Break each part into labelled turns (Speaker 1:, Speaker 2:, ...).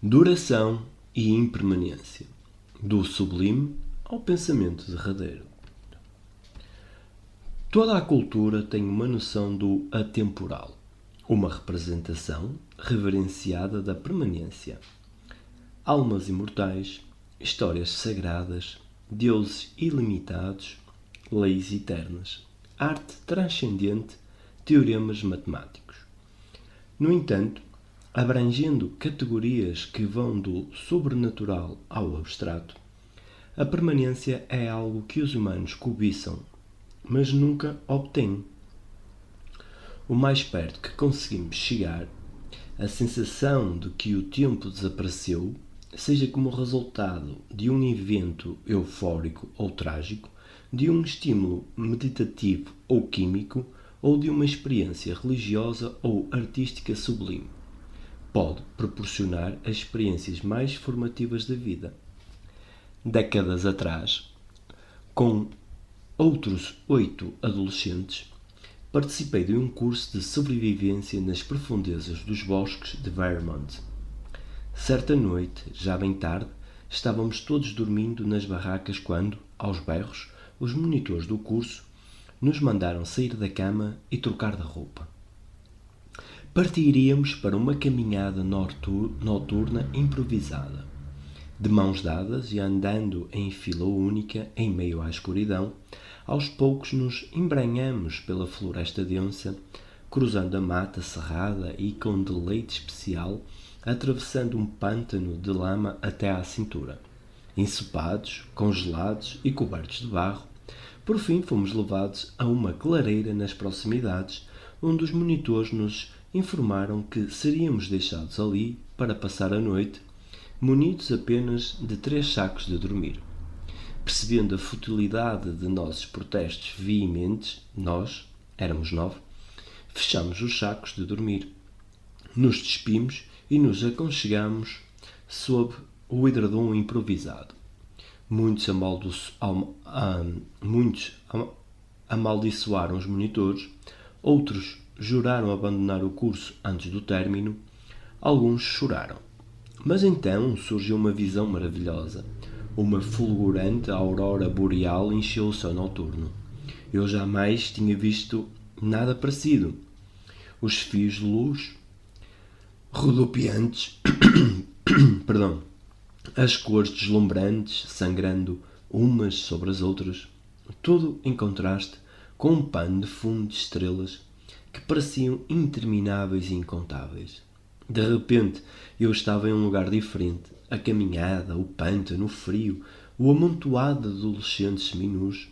Speaker 1: Duração e impermanência, do sublime ao pensamento derradeiro. Toda a cultura tem uma noção do atemporal, uma representação reverenciada da permanência. Almas imortais, histórias sagradas, deuses ilimitados, leis eternas, arte transcendente, teoremas matemáticos. No entanto, abrangendo categorias que vão do sobrenatural ao abstrato, a permanência é algo que os humanos cobiçam, mas nunca obtêm. O mais perto que conseguimos chegar, a sensação de que o tempo desapareceu, seja como resultado de um evento eufórico ou trágico, de um estímulo meditativo ou químico, ou de uma experiência religiosa ou artística sublime, pode proporcionar as experiências mais formativas da vida. Décadas atrás, com outros 8 adolescentes, participei de um curso de sobrevivência nas profundezas dos bosques de Vermont. Certa noite, já bem tarde, estávamos todos dormindo nas barracas quando, aos berros, os monitores do curso nos mandaram sair da cama e trocar de roupa. Partiríamos para uma caminhada noturna improvisada. De mãos dadas e andando em fila única em meio à escuridão, aos poucos nos embranhamos pela floresta densa, cruzando a mata cerrada e com deleite especial, atravessando um pântano de lama até à cintura. Ensopados, congelados e cobertos de barro, por fim fomos levados a uma clareira nas proximidades, onde os monitores nos informaram que seríamos deixados ali para passar a noite, munidos apenas de 3 sacos de dormir. Percebendo a futilidade de nossos protestos veementes, nós, éramos 9, fechamos os sacos de dormir. Nos despimos e nos aconchegamos sob o edredom improvisado. Muitos amaldiçoaram os monitores, outros juraram abandonar o curso antes do término, alguns choraram. Mas então surgiu uma visão maravilhosa. Uma fulgurante aurora boreal encheu o céu noturno. Eu jamais tinha visto nada parecido. Os fios de luz rodopiantes, as cores deslumbrantes sangrando umas sobre as outras, tudo em contraste com um pano de fundo de estrelas que pareciam intermináveis e incontáveis. De repente, eu estava em um lugar diferente. A caminhada, o pântano, o frio, o amontoado de adolescentes seminus,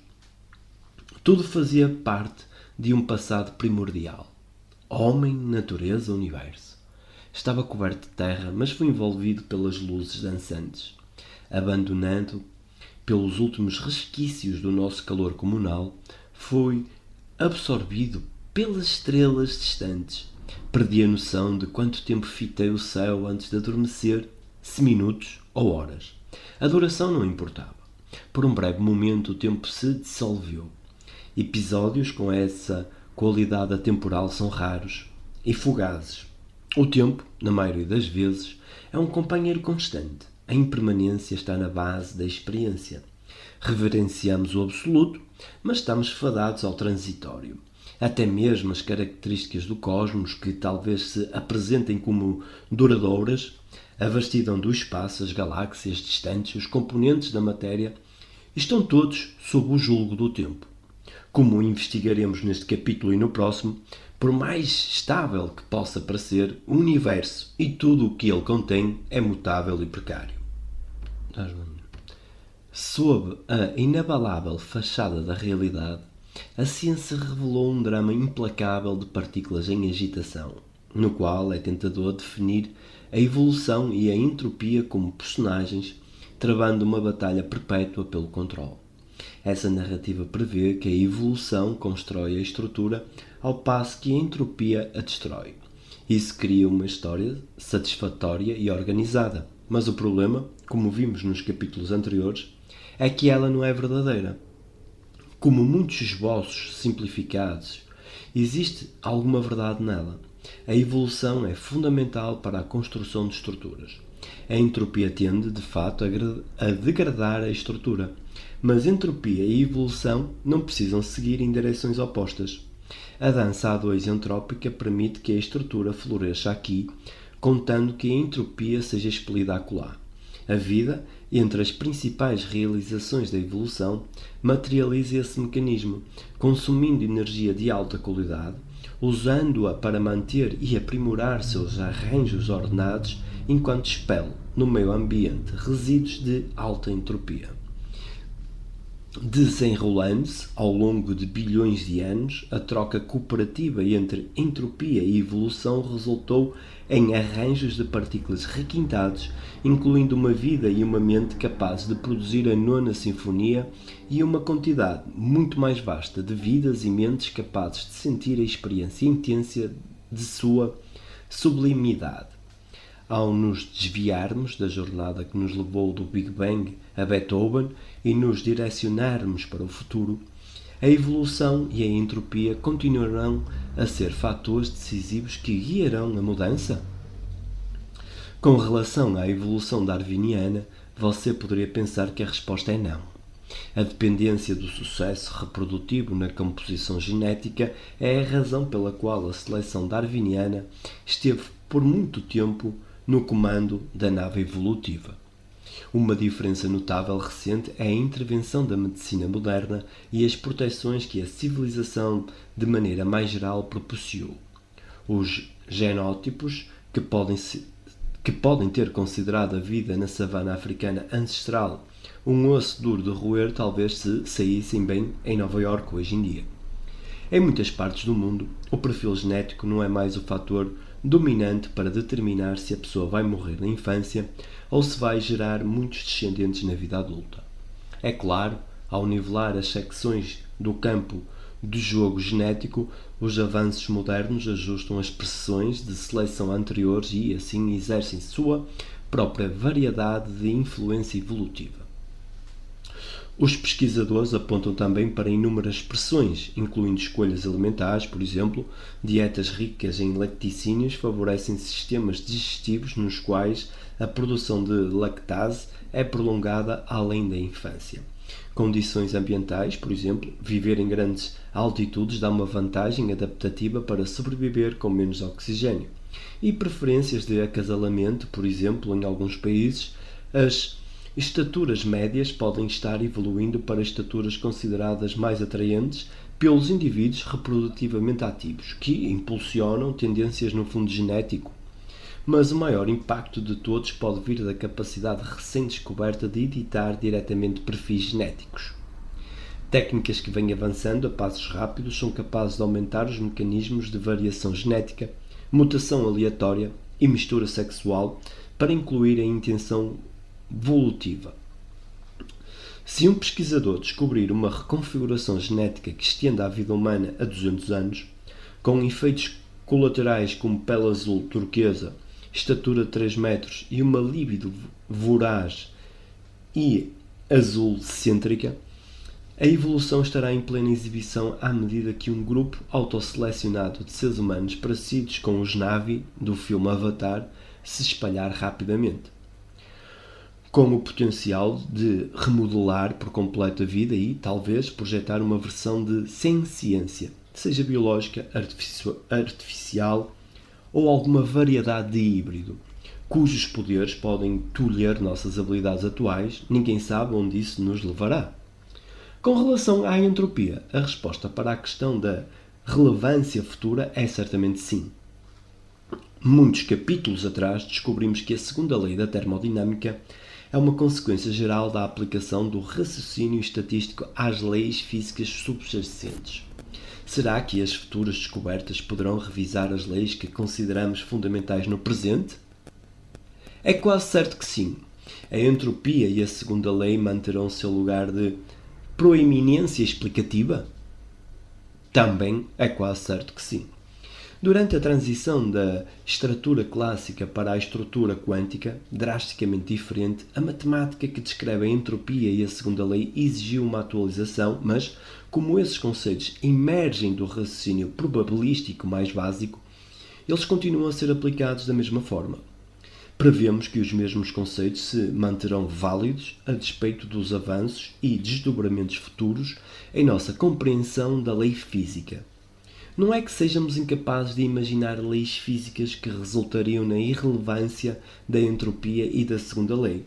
Speaker 1: tudo fazia parte de um passado primordial. Homem, natureza, universo. Estava coberto de terra, mas foi envolvido pelas luzes dançantes. Abandonado pelos últimos resquícios do nosso calor comunal, foi absorvido pelas estrelas distantes. Perdi a noção de quanto tempo fitei o céu antes de adormecer, se minutos ou horas. A duração não importava. Por um breve momento o tempo se dissolveu. Episódios com essa qualidade atemporal são raros e fugazes. O tempo, na maioria das vezes, é um companheiro constante. A impermanência está na base da experiência. Reverenciamos o absoluto, mas estamos fadados ao transitório. Até mesmo as características do cosmos, que talvez se apresentem como duradouras, a vastidão do espaço, as galáxias distantes, os componentes da matéria, estão todos sob o julgo do tempo. Como investigaremos neste capítulo e no próximo, por mais estável que possa parecer, o universo e tudo o que ele contém é mutável e precário. Sob a inabalável fachada da realidade, a ciência revelou um drama implacável de partículas em agitação, no qual é tentador definir a evolução e a entropia como personagens, travando uma batalha perpétua pelo controle. Essa narrativa prevê que a evolução constrói a estrutura, ao passo que a entropia a destrói. Isso cria uma história satisfatória e organizada, mas o problema, como vimos nos capítulos anteriores, é que ela não é verdadeira. Como muitos esboços simplificados, existe alguma verdade nela. A evolução é fundamental para a construção de estruturas. A entropia tende, de fato, a degradar a estrutura, mas entropia e evolução não precisam seguir em direções opostas. A dança A2 entrópica permite que a estrutura floresça aqui, contando que a entropia seja expelida acolá. A vida, entre as principais realizações da evolução, materializa esse mecanismo, consumindo energia de alta qualidade, usando-a para manter e aprimorar seus arranjos ordenados, enquanto expele no meio ambiente resíduos de alta entropia. Desenrolando-se ao longo de bilhões de anos, a troca cooperativa entre entropia e evolução resultou em arranjos de partículas requintados, incluindo uma vida e uma mente capazes de produzir a nona sinfonia e uma quantidade muito mais vasta de vidas e mentes capazes de sentir a experiência intensa de sua sublimidade. Ao nos desviarmos da jornada que nos levou do Big Bang a Beethoven e nos direcionarmos para o futuro, a evolução e a entropia continuarão a ser fatores decisivos que guiarão a mudança? Com relação à evolução darwiniana, você poderia pensar que a resposta é não. A dependência do sucesso reprodutivo na composição genética é a razão pela qual a seleção darwiniana esteve por muito tempo no comando da nave evolutiva. Uma diferença notável recente é a intervenção da medicina moderna e as proteções que a civilização, de maneira mais geral, propiciou. Os genótipos que podem ter considerado a vida na savana africana ancestral um osso duro de roer, talvez se saíssem bem em Nova Iorque hoje em dia. Em muitas partes do mundo, o perfil genético não é mais o fator dominante para determinar se a pessoa vai morrer na infância ou se vai gerar muitos descendentes na vida adulta. É claro, ao nivelar as secções do campo do jogo genético, os avanços modernos ajustam as pressões de seleção anteriores e, assim, exercem sua própria variedade de influência evolutiva. Os pesquisadores apontam também para inúmeras pressões, incluindo escolhas alimentares, por exemplo, dietas ricas em laticínios favorecem sistemas digestivos nos quais a produção de lactase é prolongada além da infância. Condições ambientais, por exemplo, viver em grandes altitudes dá uma vantagem adaptativa para sobreviver com menos oxigênio. E preferências de acasalamento, por exemplo, em alguns países, as estaturas médias podem estar evoluindo para estaturas consideradas mais atraentes pelos indivíduos reprodutivamente ativos, que impulsionam tendências no fundo genético. Mas o maior impacto de todos pode vir da capacidade recém-descoberta de editar diretamente perfis genéticos. Técnicas que vêm avançando a passos rápidos são capazes de aumentar os mecanismos de variação genética, mutação aleatória e mistura sexual para incluir a intenção evolutiva. Se um pesquisador descobrir uma reconfiguração genética que estenda a vida humana a 200 anos, com efeitos colaterais como pele azul turquesa, estatura de 3 metros e uma libido voraz e azul-cêntrica, a evolução estará em plena exibição à medida que um grupo autosselecionado de seres humanos parecidos com os Na'vi do filme Avatar se espalhar rapidamente, com o potencial de remodelar por completo a vida e, talvez, projetar uma versão de senciência, seja biológica, artificial ou alguma variedade de híbrido, cujos poderes podem tolher nossas habilidades atuais, ninguém sabe onde isso nos levará. Com relação à entropia, a resposta para a questão da relevância futura é certamente sim. Muitos capítulos atrás descobrimos que a segunda lei da termodinâmica é uma consequência geral da aplicação do raciocínio estatístico às leis físicas subjacentes. Será que as futuras descobertas poderão revisar as leis que consideramos fundamentais no presente? É quase certo que sim. A entropia e a segunda lei manterão seu lugar de proeminência explicativa? Também é quase certo que sim. Durante a transição da estrutura clássica para a estrutura quântica, drasticamente diferente, a matemática que descreve a entropia e a segunda lei exigiu uma atualização, mas, como esses conceitos emergem do raciocínio probabilístico mais básico, eles continuam a ser aplicados da mesma forma. Prevemos que os mesmos conceitos se manterão válidos a despeito dos avanços e desdobramentos futuros em nossa compreensão da lei física. Não é que sejamos incapazes de imaginar leis físicas que resultariam na irrelevância da entropia e da segunda lei,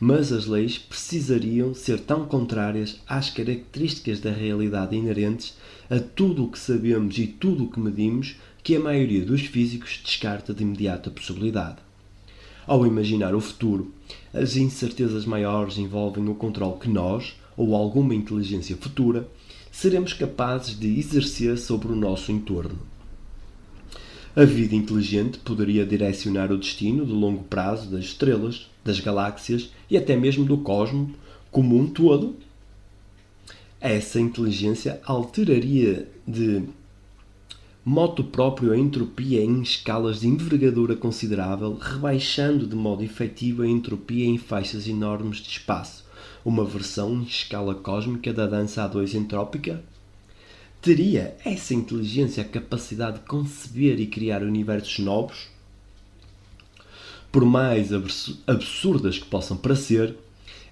Speaker 1: mas as leis precisariam ser tão contrárias às características da realidade inerentes a tudo o que sabemos e tudo o que medimos que a maioria dos físicos descarta de imediato a possibilidade. Ao imaginar o futuro, as incertezas maiores envolvem o controle que nós, ou alguma inteligência futura, seremos capazes de exercer sobre o nosso entorno. A vida inteligente poderia direcionar o destino de longo prazo das estrelas, das galáxias e até mesmo do cosmos como um todo. Essa inteligência alteraria de moto próprio a entropia em escalas de envergadura considerável, rebaixando de modo efetivo a entropia em faixas enormes de espaço, uma versão em escala cósmica da dança A2 entrópica? Teria essa inteligência a capacidade de conceber e criar universos novos? Por mais absurdas que possam parecer,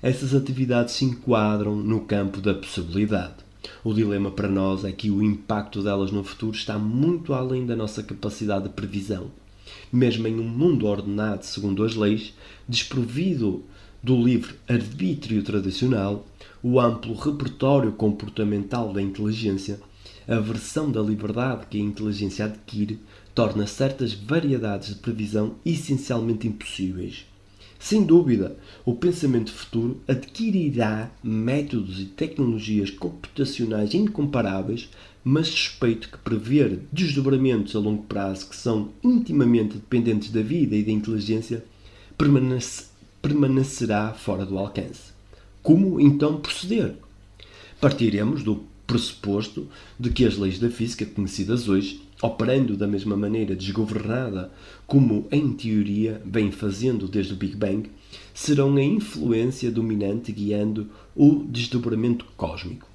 Speaker 1: essas atividades se enquadram no campo da possibilidade. O dilema para nós é que o impacto delas no futuro está muito além da nossa capacidade de previsão. Mesmo em um mundo ordenado segundo as leis, desprovido do livre arbítrio tradicional, o amplo repertório comportamental da inteligência, a versão da liberdade que a inteligência adquire, torna certas variedades de previsão essencialmente impossíveis. Sem dúvida, o pensamento futuro adquirirá métodos e tecnologias computacionais incomparáveis, mas suspeito que prever desdobramentos a longo prazo que são intimamente dependentes da vida e da inteligência permanecerá fora do alcance. Como então proceder? Partiremos do pressuposto de que as leis da física conhecidas hoje, operando da mesma maneira desgovernada como em teoria vem fazendo desde o Big Bang, serão a influência dominante guiando o desdobramento cósmico.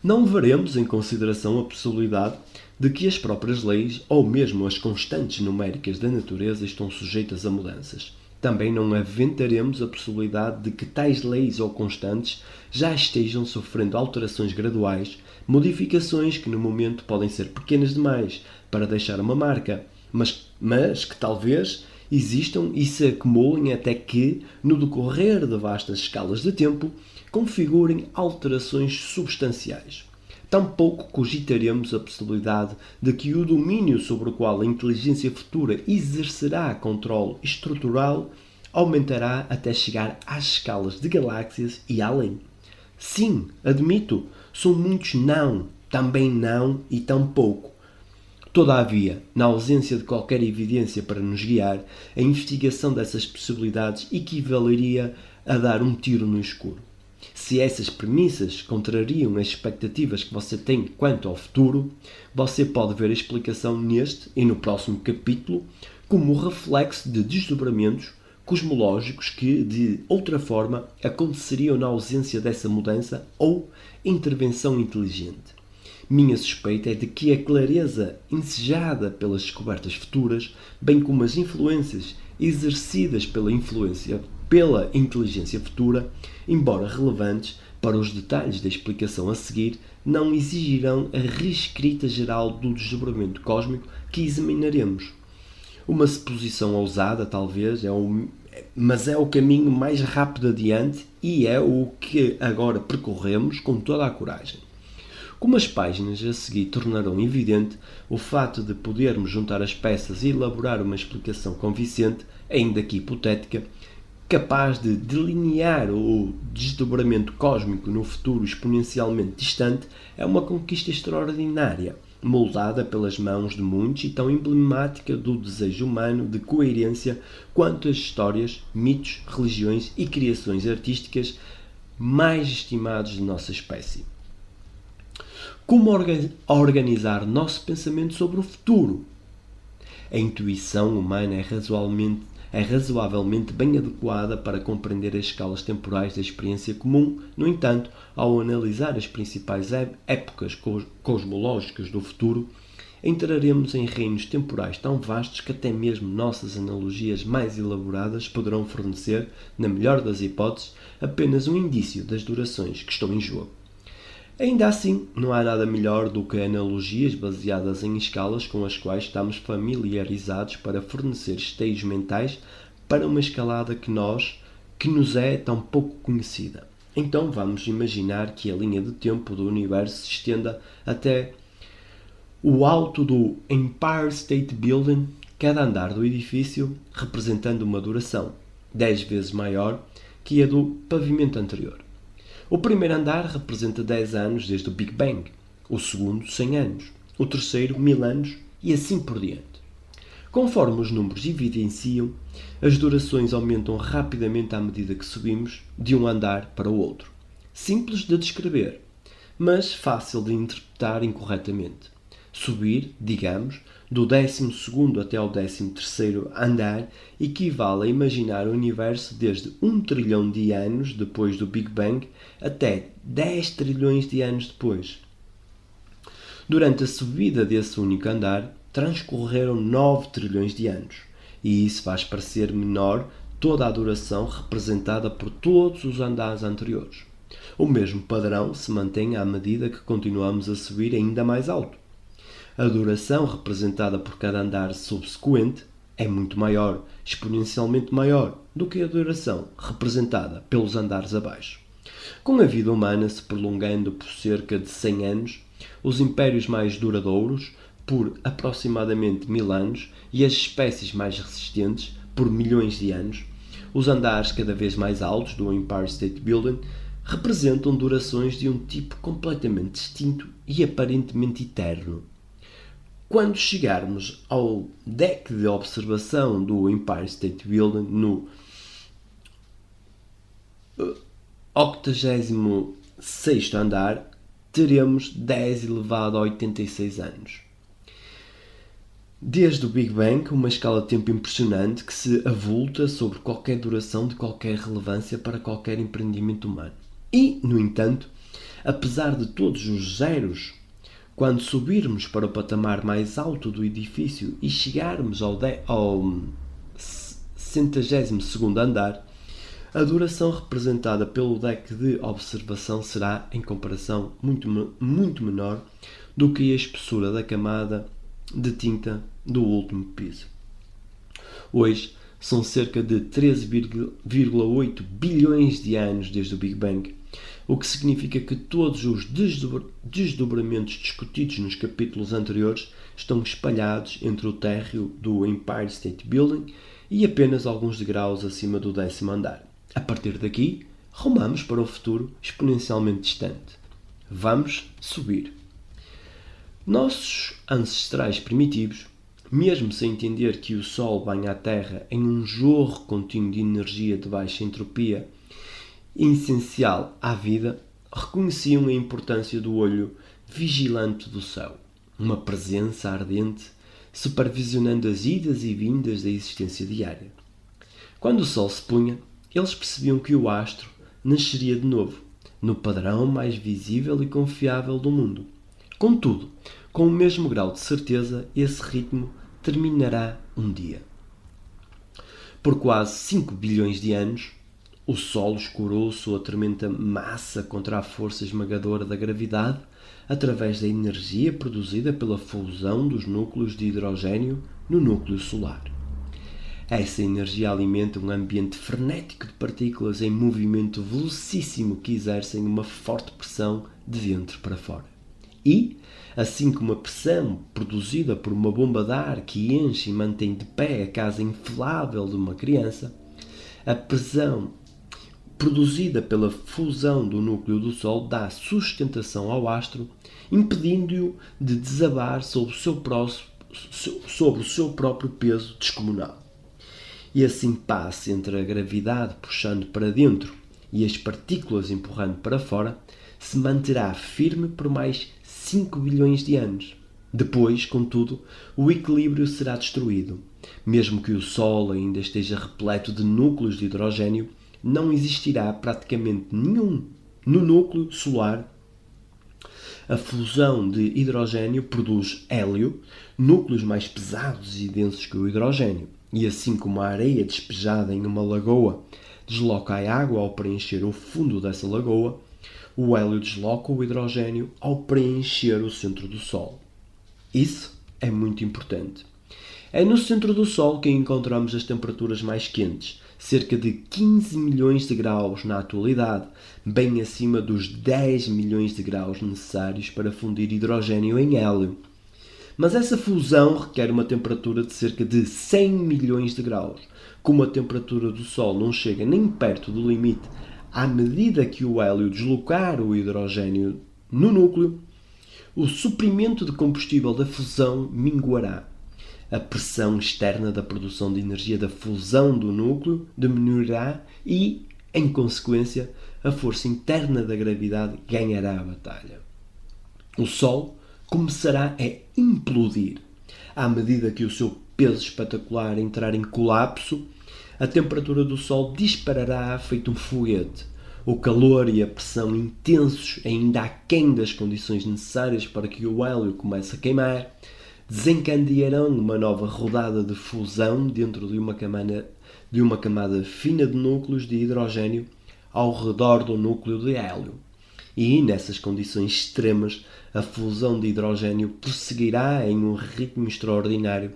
Speaker 1: Não levaremos em consideração a possibilidade de que as próprias leis ou mesmo as constantes numéricas da natureza estão sujeitas a mudanças. Também não aventaremos a possibilidade de que tais leis ou constantes já estejam sofrendo alterações graduais, modificações que no momento podem ser pequenas demais para deixar uma marca, mas que talvez existam e se acumulem até que, no decorrer de vastas escalas de tempo, configurem alterações substanciais. Tampouco cogitaremos a possibilidade de que o domínio sobre o qual a inteligência futura exercerá controle estrutural aumentará até chegar às escalas de galáxias e além. Sim, admito, são muitos não, também não e tampouco. Todavia, na ausência de qualquer evidência para nos guiar, a investigação dessas possibilidades equivaleria a dar um tiro no escuro. Se essas premissas contrariam as expectativas que você tem quanto ao futuro, você pode ver a explicação neste e no próximo capítulo como reflexo de desdobramentos cosmológicos que, de outra forma, aconteceriam na ausência dessa mudança ou intervenção inteligente. Minha suspeita é de que a clareza ensejada pelas descobertas futuras, bem como as influências exercidas pela inteligência futura, embora relevantes para os detalhes da explicação a seguir, não exigirão a reescrita geral do desdobramento cósmico que examinaremos. Uma suposição ousada, talvez, mas é o caminho mais rápido adiante e é o que agora percorremos com toda a coragem. Como as páginas a seguir tornarão evidente, o fato de podermos juntar as peças e elaborar uma explicação convincente, ainda que hipotética, capaz de delinear o desdobramento cósmico no futuro exponencialmente distante, é uma conquista extraordinária, moldada pelas mãos de muitos e tão emblemática do desejo humano de coerência quanto as histórias, mitos, religiões e criações artísticas mais estimados de nossa espécie. Como organizar nosso pensamento sobre o futuro? A intuição humana é razoavelmente bem adequada para compreender as escalas temporais da experiência comum. No entanto, ao analisar as principais épocas cosmológicas do futuro, entraremos em reinos temporais tão vastos que até mesmo nossas analogias mais elaboradas poderão fornecer, na melhor das hipóteses, apenas um indício das durações que estão em jogo. Ainda assim, não há nada melhor do que analogias baseadas em escalas com as quais estamos familiarizados para fornecer esteios mentais para uma escalada que nos é tão pouco conhecida. Então vamos imaginar que a linha de tempo do universo se estenda até o alto do Empire State Building, cada andar do edifício representando uma duração 10 vezes maior que a do pavimento anterior. O primeiro andar representa 10 anos desde o Big Bang, o segundo 100 anos, o terceiro 1000 anos e assim por diante. Conforme os números evidenciam, as durações aumentam rapidamente à medida que subimos de um andar para o outro. Simples de descrever, mas fácil de interpretar incorretamente. Subir, digamos, do 12º até ao 13º andar equivale a imaginar o universo desde 1 trilhão de anos depois do Big Bang até 10 trilhões de anos depois. Durante a subida desse único andar, transcorreram 9 trilhões de anos, e isso faz parecer menor toda a duração representada por todos os andares anteriores. O mesmo padrão se mantém à medida que continuamos a subir ainda mais alto. A duração representada por cada andar subsequente é muito maior, exponencialmente maior, do que a duração representada pelos andares abaixo. Com a vida humana se prolongando por cerca de 100 anos, os impérios mais duradouros por aproximadamente 1000 anos e as espécies mais resistentes por milhões de anos, os andares cada vez mais altos do Empire State Building representam durações de um tipo completamente distinto e aparentemente eterno. Quando chegarmos ao deck de observação do Empire State Building no 86º andar, teremos 10 elevado a 86 anos. Desde o Big Bang, uma escala de tempo impressionante que se avulta sobre qualquer duração de qualquer relevância para qualquer empreendimento humano. E, no entanto, apesar de todos os zeros, quando subirmos para o patamar mais alto do edifício e chegarmos ao 100º andar, a duração representada pelo deck de observação será, em comparação, muito menor do que a espessura da camada de tinta do último piso. Hoje, são cerca de 13,8 bilhões de anos desde o Big Bang, o que significa que todos os desdobramentos discutidos nos capítulos anteriores estão espalhados entre o térreo do Empire State Building e apenas alguns degraus acima do 10º andar. A partir daqui, rumamos para o futuro exponencialmente distante. Vamos subir. Nossos ancestrais primitivos, mesmo sem entender que o Sol banha a Terra em um jorro contínuo de energia de baixa entropia, essencial à vida, reconheciam a importância do olho vigilante do céu, uma presença ardente supervisionando as idas e vindas da existência diária. Quando o Sol se punha, eles percebiam que o astro nasceria de novo, no padrão mais visível e confiável do mundo. Contudo, com o mesmo grau de certeza, esse ritmo terminará um dia. Por quase 5 bilhões de anos, o Sol escorou sua tremenda massa contra a força esmagadora da gravidade através da energia produzida pela fusão dos núcleos de hidrogênio no núcleo solar. Essa energia alimenta um ambiente frenético de partículas em movimento velocíssimo que exercem uma forte pressão de dentro para fora. E, assim como a pressão produzida por uma bomba de ar que enche e mantém de pé a casa inflável de uma criança, a pressão produzida pela fusão do núcleo do Sol dá sustentação ao astro, impedindo-o de desabar sobre o seu próprio peso descomunal. E assim passa entre a gravidade puxando para dentro e as partículas empurrando para fora, se manterá firme por mais 5 bilhões de anos. Depois, contudo, o equilíbrio será destruído. Mesmo que o Sol ainda esteja repleto de núcleos de hidrogênio, não existirá praticamente nenhum no núcleo solar A fusão de hidrogênio produz hélio, núcleos mais pesados e densos que o hidrogênio. E assim como a areia despejada em uma lagoa desloca a água ao preencher o fundo dessa lagoa, o hélio desloca o hidrogênio ao preencher o centro do Sol. Isso é muito importante. É no centro do Sol que encontramos as temperaturas mais quentes, cerca de 15 milhões de graus na atualidade, bem acima dos 10 milhões de graus necessários para fundir hidrogênio em hélio. Mas essa fusão requer uma temperatura de cerca de 100 milhões de graus. Como a temperatura do Sol não chega nem perto do limite, à medida que o hélio deslocar o hidrogênio no núcleo, o suprimento de combustível da fusão minguará. A pressão externa da produção de energia da fusão do núcleo diminuirá e, em consequência, a força interna da gravidade ganhará a batalha. O Sol começará a implodir. À medida que o seu peso espetacular entrar em colapso, a temperatura do Sol disparará feito um foguete. O calor e a pressão intensos, ainda aquém das condições necessárias para que o hélio comece a queimar, desencadearão uma nova rodada de fusão dentro de uma camada fina de núcleos de hidrogênio ao redor do núcleo de hélio. E, nessas condições extremas, a fusão de hidrogênio prosseguirá em um ritmo extraordinário,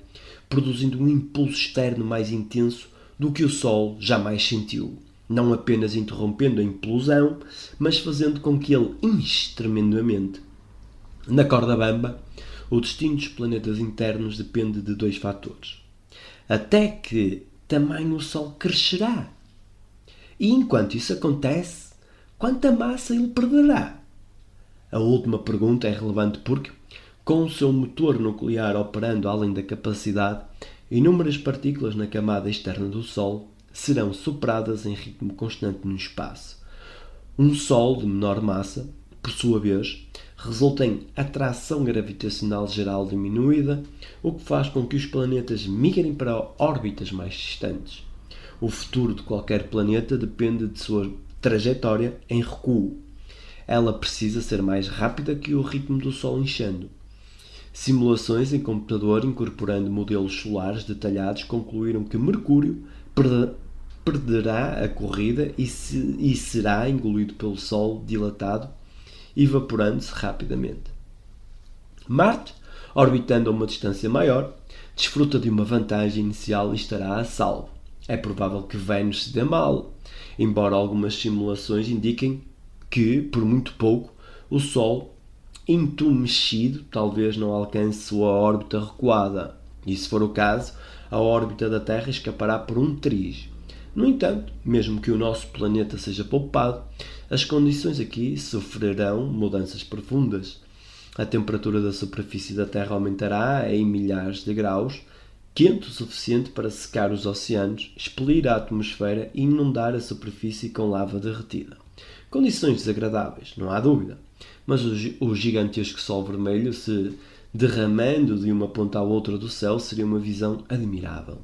Speaker 1: produzindo um impulso externo mais intenso do que o Sol jamais sentiu, não apenas interrompendo a implosão, mas fazendo com que ele inche tremendamente. Na corda bamba, o destino dos planetas internos depende de dois fatores. Até que tamanho o Sol crescerá? E enquanto isso acontece, quanta massa ele perderá? A última pergunta é relevante porque, com o seu motor nuclear operando além da capacidade, inúmeras partículas na camada externa do Sol serão sopradas em ritmo constante no espaço. Um Sol de menor massa, por sua vez, resulta em atração gravitacional geral diminuída, o que faz com que os planetas migrem para órbitas mais distantes. O futuro de qualquer planeta depende de sua trajetória em recuo. Ela precisa ser mais rápida que o ritmo do Sol inchando. Simulações em computador incorporando modelos solares detalhados concluíram que Mercúrio perderá a corrida e será engolido pelo Sol dilatado, evaporando-se rapidamente. Marte, orbitando a uma distância maior, desfruta de uma vantagem inicial e estará a salvo. É provável que Vênus se dê mal, embora algumas simulações indiquem que, por muito pouco, o Sol, entumecido, talvez não alcance sua órbita recuada. E se for o caso, a órbita da Terra escapará por um triz. No entanto, mesmo que o nosso planeta seja poupado, as condições aqui sofrerão mudanças profundas. A temperatura da superfície da Terra aumentará em milhares de graus, quente o suficiente para secar os oceanos, expelir a atmosfera e inundar a superfície com lava derretida. Condições desagradáveis, não há dúvida, mas o gigantesco Sol vermelho se derramando de uma ponta à outra do céu seria uma visão admirável.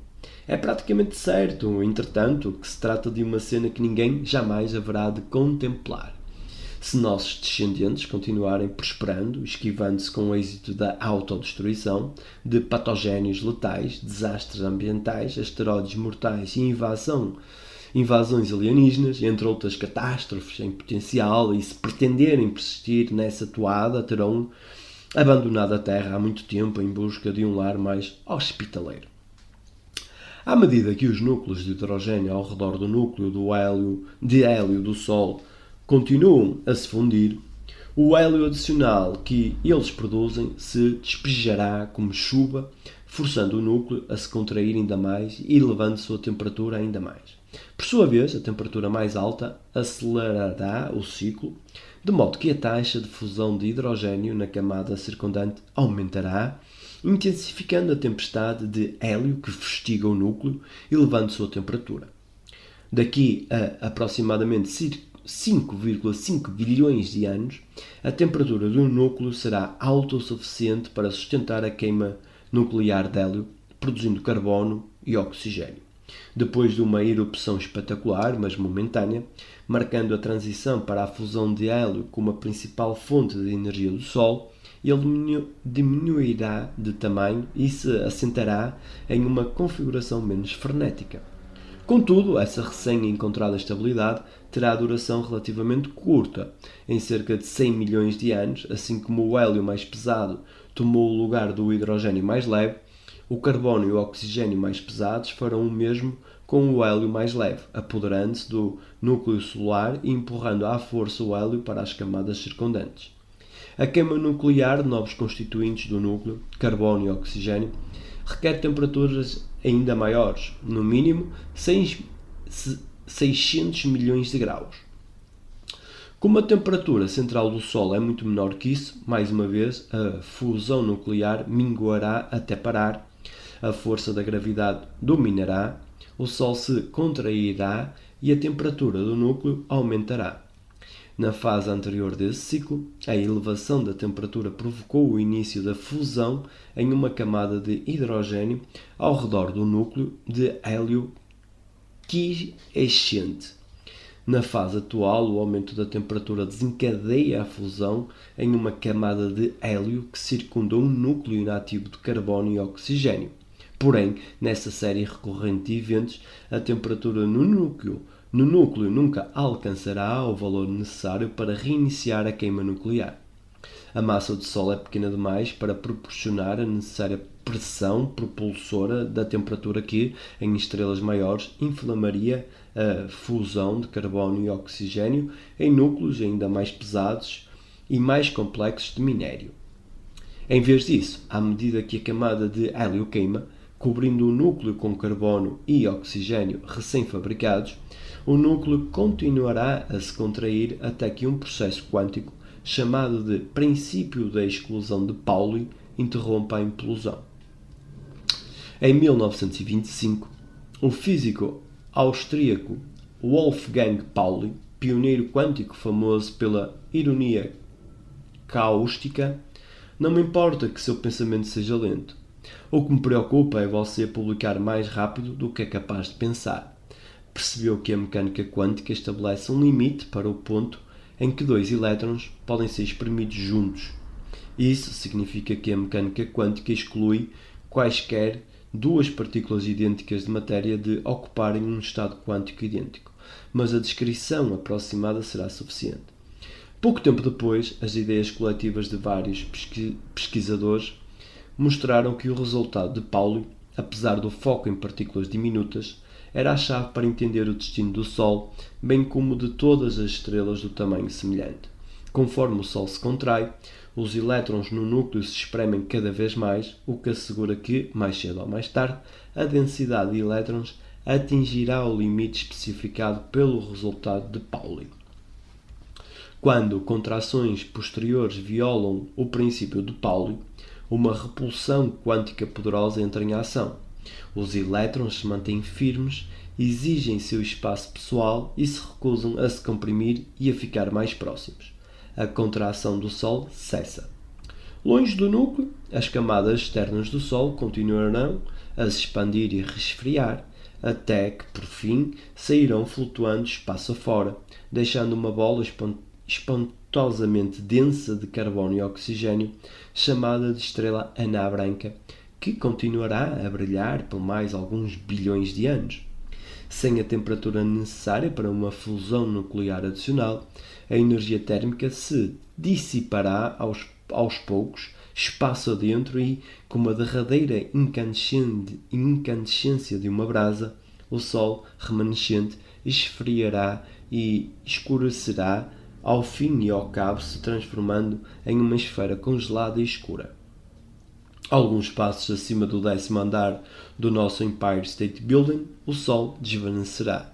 Speaker 1: É praticamente certo, entretanto, que se trata de uma cena que ninguém jamais haverá de contemplar. Se nossos descendentes continuarem prosperando, esquivando-se com o êxito da autodestruição, de patogénios letais, desastres ambientais, asteroides mortais e invasões alienígenas, entre outras catástrofes em potencial, e se pretenderem persistir nessa toada, terão abandonado a Terra há muito tempo em busca de um lar mais hospitaleiro. À medida que os núcleos de hidrogênio ao redor do núcleo de hélio do Sol continuam a se fundir, o hélio adicional que eles produzem se despejará como chuva, forçando o núcleo a se contrair ainda mais e elevando sua temperatura ainda mais. Por sua vez, a temperatura mais alta acelerará o ciclo, de modo que a taxa de fusão de hidrogênio na camada circundante aumentará, intensificando a tempestade de hélio que fustiga o núcleo, elevando sua temperatura. Daqui a aproximadamente 5,5 bilhões de anos, a temperatura do núcleo será alta o suficiente para sustentar a queima nuclear de hélio, produzindo carbono e oxigênio. Depois de uma erupção espetacular, mas momentânea, marcando a transição para a fusão de hélio como a principal fonte de energia do Sol, ele diminuirá de tamanho e se assentará em uma configuração menos frenética. Contudo, essa recém-encontrada estabilidade terá duração relativamente curta, em cerca de 100 milhões de anos, assim como o hélio mais pesado tomou o lugar do hidrogênio mais leve, o carbono e o oxigênio mais pesados farão o mesmo com o hélio mais leve, apoderando-se do núcleo solar e empurrando à força o hélio para as camadas circundantes. A queima nuclear de novos constituintes do núcleo, carbono e oxigênio, requer temperaturas ainda maiores, no mínimo 600 milhões de graus. Como a temperatura central do Sol é muito menor que isso, mais uma vez, a fusão nuclear minguará até parar, a força da gravidade dominará, o Sol se contrairá e a temperatura do núcleo aumentará. Na fase anterior desse ciclo, a elevação da temperatura provocou o início da fusão em uma camada de hidrogênio ao redor do núcleo de hélio quiescente. Na fase atual, o aumento da temperatura desencadeia a fusão em uma camada de hélio que circunda um núcleo inativo de carbono e oxigênio. Porém, nessa série recorrente de eventos, a temperatura no núcleo nunca alcançará o valor necessário para reiniciar a queima nuclear. A massa do Sol é pequena demais para proporcionar a necessária pressão propulsora da temperatura que, em estrelas maiores, inflamaria a fusão de carbono e oxigênio em núcleos ainda mais pesados e mais complexos de minério. Em vez disso, à medida que a camada de hélio queima, cobrindo o núcleo com carbono e oxigênio recém-fabricados, o núcleo continuará a se contrair até que um processo quântico, chamado de princípio da exclusão de Pauli, interrompa a implosão. Em 1925, o físico austríaco Wolfgang Pauli, pioneiro quântico famoso pela ironia cáustica, não me importa que seu pensamento seja lento. O que me preocupa é você publicar mais rápido do que é capaz de pensar. Percebeu que a mecânica quântica estabelece um limite para o ponto em que dois elétrons podem ser espremidos juntos. Isso significa que a mecânica quântica exclui quaisquer duas partículas idênticas de matéria de ocuparem um estado quântico idêntico, mas a descrição aproximada será suficiente. Pouco tempo depois, as ideias coletivas de vários pesquisadores mostraram que o resultado de Pauli, apesar do foco em partículas diminutas, era a chave para entender o destino do Sol, bem como de todas as estrelas do tamanho semelhante. Conforme o Sol se contrai, os elétrons no núcleo se espremem cada vez mais, o que assegura que, mais cedo ou mais tarde, a densidade de elétrons atingirá o limite especificado pelo resultado de Pauli. Quando contrações posteriores violam o princípio de Pauli, uma repulsão quântica poderosa entra em ação. Os elétrons se mantêm firmes, exigem seu espaço pessoal e se recusam a se comprimir e a ficar mais próximos. A contração do Sol cessa. Longe do núcleo, as camadas externas do Sol continuarão a se expandir e resfriar, até que, por fim, sairão flutuando espaço afora, deixando uma bola espantosamente densa de carbono e oxigênio, chamada de estrela anã branca, que continuará a brilhar por mais alguns bilhões de anos. Sem a temperatura necessária para uma fusão nuclear adicional, a energia térmica se dissipará aos poucos, espaço adentro e, como a derradeira incandescência de uma brasa, o Sol remanescente esfriará e escurecerá, ao fim e ao cabo se transformando em uma esfera congelada e escura. Alguns passos acima do 10º andar do nosso Empire State Building, o Sol desvanecerá.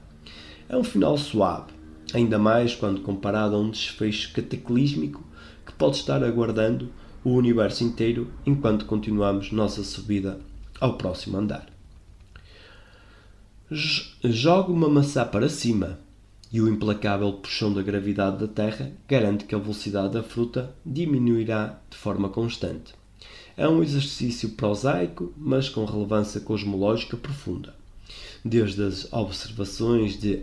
Speaker 1: É um final suave, ainda mais quando comparado a um desfecho cataclísmico que pode estar aguardando o universo inteiro enquanto continuamos nossa subida ao próximo andar. Jogue uma maçã para cima e o implacável puxão da gravidade da Terra garante que a velocidade da fruta diminuirá de forma constante. É um exercício prosaico, mas com relevância cosmológica profunda. Desde as observações de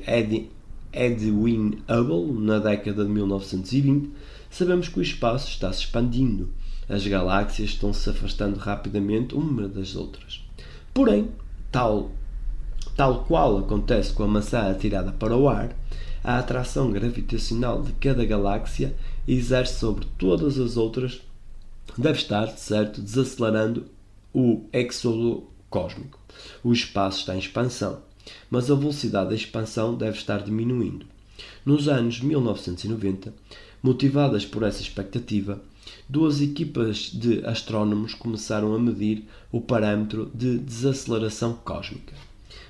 Speaker 1: Edwin Hubble na década de 1920, sabemos que o espaço está se expandindo. As galáxias estão-se afastando rapidamente umas das outras. Porém, tal qual acontece com a maçã atirada para o ar, a atração gravitacional de cada galáxia exerce sobre todas as outras deve estar, de certo, desacelerando o éxodo cósmico. O espaço está em expansão, mas a velocidade da expansão deve estar diminuindo. Nos anos 1990, motivadas por essa expectativa, duas equipas de astrónomos começaram a medir o parâmetro de desaceleração cósmica.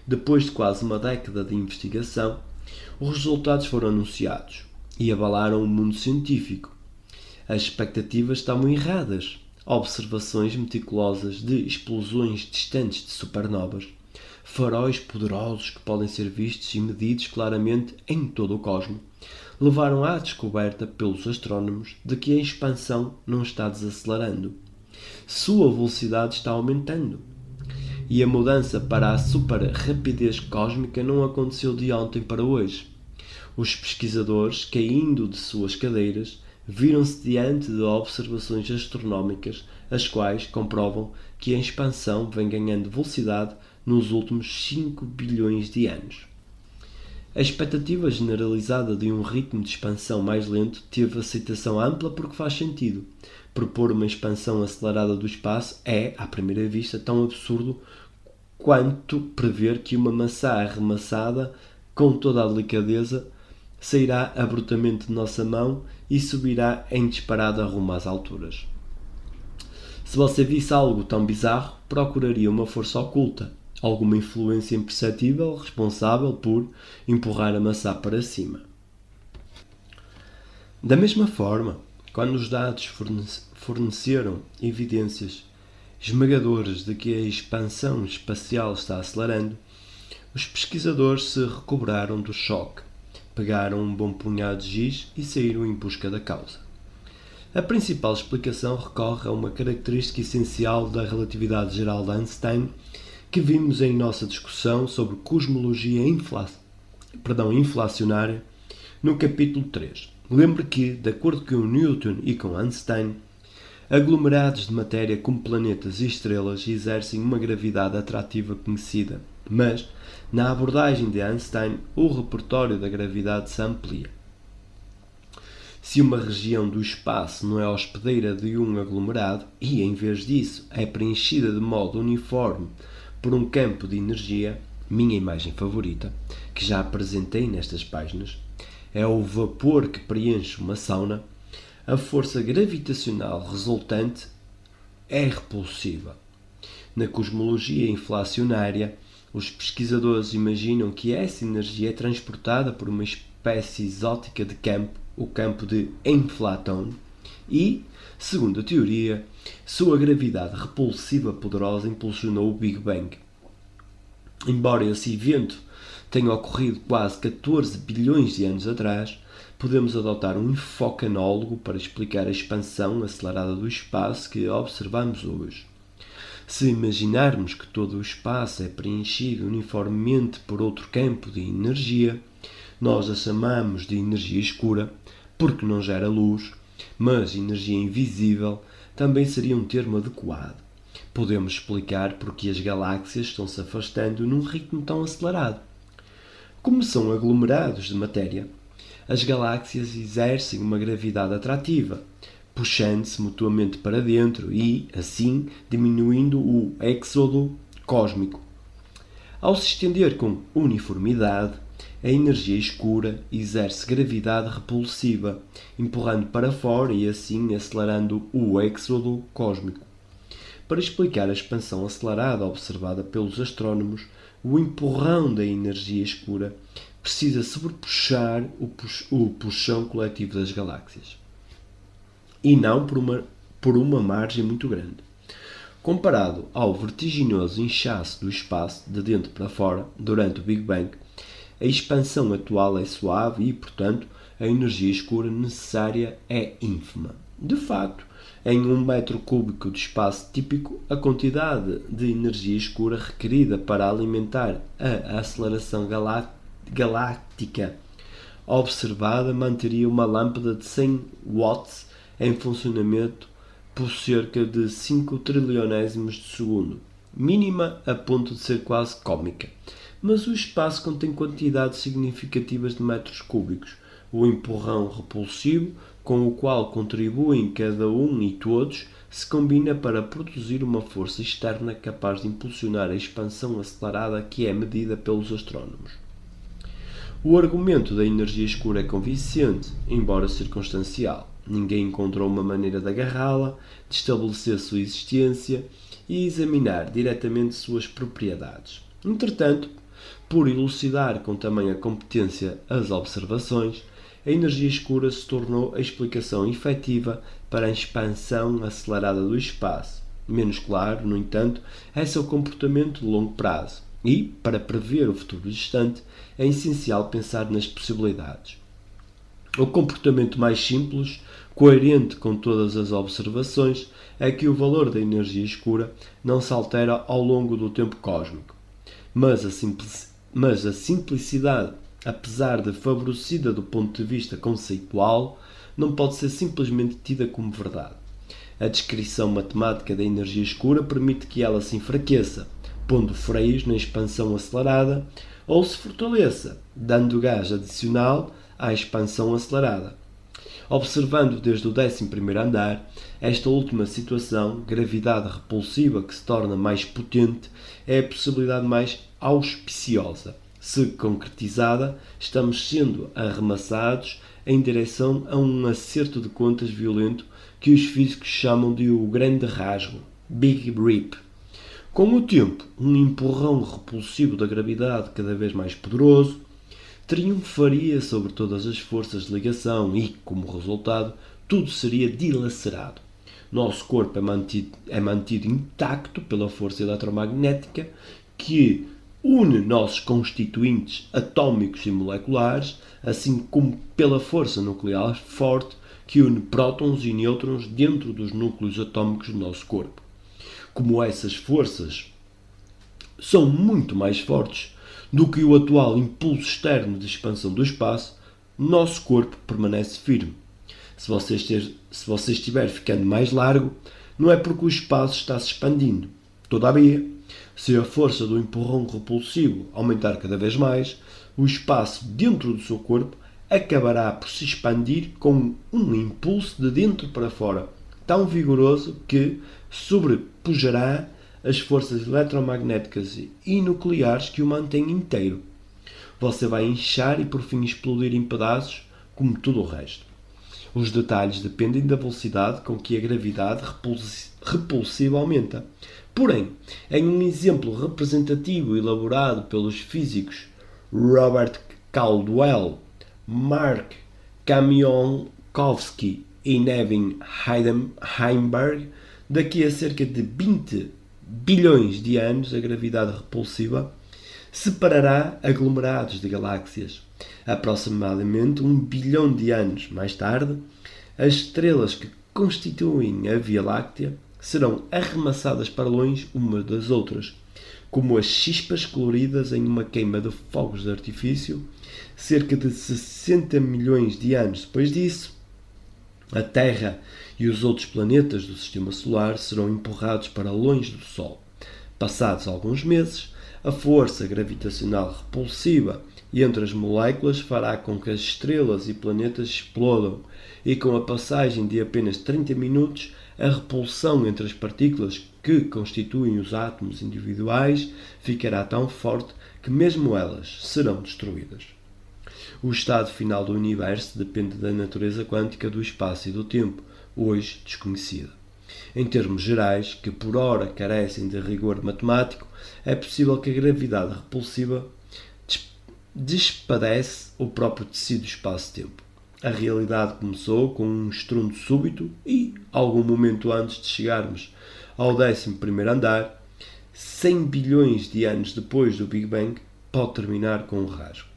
Speaker 1: Depois de quase uma década de investigação, os resultados foram anunciados e abalaram o mundo científico. As expectativas estavam erradas. Observações meticulosas de explosões distantes de supernovas, faróis poderosos que podem ser vistos e medidos claramente em todo o cosmos, levaram à descoberta pelos astrónomos de que a expansão não está desacelerando. Sua velocidade está aumentando. E a mudança para a super-rapidez cósmica não aconteceu de ontem para hoje. Os pesquisadores, caindo de suas cadeiras, viram-se diante de observações astronómicas, as quais comprovam que a expansão vem ganhando velocidade nos últimos 5 bilhões de anos. A expectativa generalizada de um ritmo de expansão mais lento teve aceitação ampla porque faz sentido. Propor uma expansão acelerada do espaço é, à primeira vista, tão absurdo quanto prever que uma maçã arremessada com toda a delicadeza sairá abruptamente de nossa mão e subirá em disparada rumo às alturas. Se você visse algo tão bizarro, procuraria uma força oculta, alguma influência imperceptível responsável por empurrar a maçã para cima. Da mesma forma, quando os dados forneceram evidências esmagadoras de que a expansão espacial está acelerando, os pesquisadores se recobraram do choque, pegaram um bom punhado de giz e saíram em busca da causa. A principal explicação recorre a uma característica essencial da relatividade geral de Einstein que vimos em nossa discussão sobre cosmologia inflacionária no capítulo 3. Lembre que, de acordo com Newton e com Einstein, aglomerados de matéria como planetas e estrelas exercem uma gravidade atrativa conhecida, mas, na abordagem de Einstein, o repertório da gravidade se amplia. Se uma região do espaço não é hospedeira de um aglomerado e, em vez disso, é preenchida de modo uniforme por um campo de energia, minha imagem favorita, que já apresentei nestas páginas, é o vapor que preenche uma sauna, a força gravitacional resultante é repulsiva. Na cosmologia inflacionária, os pesquisadores imaginam que essa energia é transportada por uma espécie exótica de campo, o campo de Inflaton, e, segundo a teoria, sua gravidade repulsiva poderosa impulsionou o Big Bang. Embora esse evento tenha ocorrido quase 14 bilhões de anos atrás, podemos adotar um enfoque análogo para explicar a expansão acelerada do espaço que observamos hoje. Se imaginarmos que todo o espaço é preenchido uniformemente por outro campo de energia, nós a chamamos de energia escura, porque não gera luz, mas energia invisível também seria um termo adequado. Podemos explicar porque as galáxias estão se afastando num ritmo tão acelerado. Como são aglomerados de matéria, as galáxias exercem uma gravidade atrativa, puxando-se mutuamente para dentro e, assim, diminuindo o éxodo cósmico. Ao se estender com uniformidade, a energia escura exerce gravidade repulsiva, empurrando para fora e, assim, acelerando o éxodo cósmico. Para explicar a expansão acelerada observada pelos astrónomos, o empurrão da energia escura precisa sobrepuxar o puxão coletivo das galáxias. E não por uma margem muito grande. Comparado ao vertiginoso inchaço do espaço de dentro para fora durante o Big Bang, a expansão atual é suave e, portanto, a energia escura necessária é ínfima. De facto, Em um metro cúbico de espaço típico, a quantidade de energia escura requerida para alimentar a aceleração galáctica observada manteria uma lâmpada de 100 watts em funcionamento por cerca de 5 trilionésimos de segundo, mínima a ponto de ser quase cómica. Mas o espaço contém quantidades significativas de metros cúbicos. O empurrão repulsivo, com o qual contribuem cada um e todos, se combina para produzir uma força externa capaz de impulsionar a expansão acelerada que é medida pelos astrónomos. O argumento da energia escura é convincente, embora circunstancial. Ninguém encontrou uma maneira de agarrá-la, de estabelecer sua existência e examinar diretamente suas propriedades. Entretanto, por elucidar com tamanha competência as observações, a energia escura se tornou a explicação efetiva para a expansão acelerada do espaço. Menos claro, no entanto, é seu comportamento de longo prazo. E, para prever o futuro distante, é essencial pensar nas possibilidades. O comportamento mais simples, coerente com todas as observações, é que o valor da energia escura não se altera ao longo do tempo cósmico. Mas a simplicidade, apesar de favorecida do ponto de vista conceitual, não pode ser simplesmente tida como verdade. A descrição matemática da energia escura permite que ela se enfraqueça, pondo freios na expansão acelerada, ou se fortaleça, dando gás adicional à expansão acelerada. Observando desde o 11º andar, esta última situação, gravidade repulsiva que se torna mais potente, é a possibilidade mais auspiciosa. Se concretizada, estamos sendo arremessados em direção a um acerto de contas violento que os físicos chamam de o grande rasgo, Big Rip. Com o tempo, um empurrão repulsivo da gravidade cada vez mais poderoso triunfaria sobre todas as forças de ligação e, como resultado, tudo seria dilacerado. Nosso corpo é mantido intacto pela força eletromagnética que une nossos constituintes atômicos e moleculares, assim como pela força nuclear forte que une prótons e nêutrons dentro dos núcleos atômicos do nosso corpo. Como essas forças são muito mais fortes do que o atual impulso externo de expansão do espaço, nosso corpo permanece firme. Se você estiver ficando mais largo, não é porque o espaço está se expandindo. Todavia, se a força do empurrão repulsivo aumentar cada vez mais, o espaço dentro do seu corpo acabará por se expandir com um impulso de dentro para fora, tão vigoroso que sobrepujará as forças eletromagnéticas e nucleares que o mantêm inteiro. Você vai inchar e por fim explodir em pedaços, como tudo o resto. Os detalhes dependem da velocidade com que a gravidade repulsiva aumenta. Porém, em um exemplo representativo elaborado pelos físicos Robert Caldwell, Mark Kamionowski e Nevin Heimberg, daqui a cerca de 20 bilhões de anos a gravidade repulsiva separará aglomerados de galáxias. Aproximadamente 1 bilhão de anos mais tarde, as estrelas que constituem a Via Láctea serão arremessadas para longe umas das outras, como as chispas coloridas em uma queima de fogos de artifício. Cerca de 60 milhões de anos depois disso, a Terra e os outros planetas do Sistema Solar serão empurrados para longe do Sol. Passados alguns meses, a força gravitacional repulsiva entre as moléculas fará com que as estrelas e planetas explodam, e com a passagem de apenas 30 minutos, a repulsão entre as partículas que constituem os átomos individuais ficará tão forte que mesmo elas serão destruídas. O estado final do universo depende da natureza quântica do espaço e do tempo, hoje desconhecida. Em termos gerais, que por ora carecem de rigor matemático, é possível que a gravidade repulsiva despadece o próprio tecido espaço-tempo. A realidade começou com um estrondo súbito e, algum momento antes de chegarmos ao 11º andar, 100 bilhões de anos depois do Big Bang, pode terminar com um rasgo.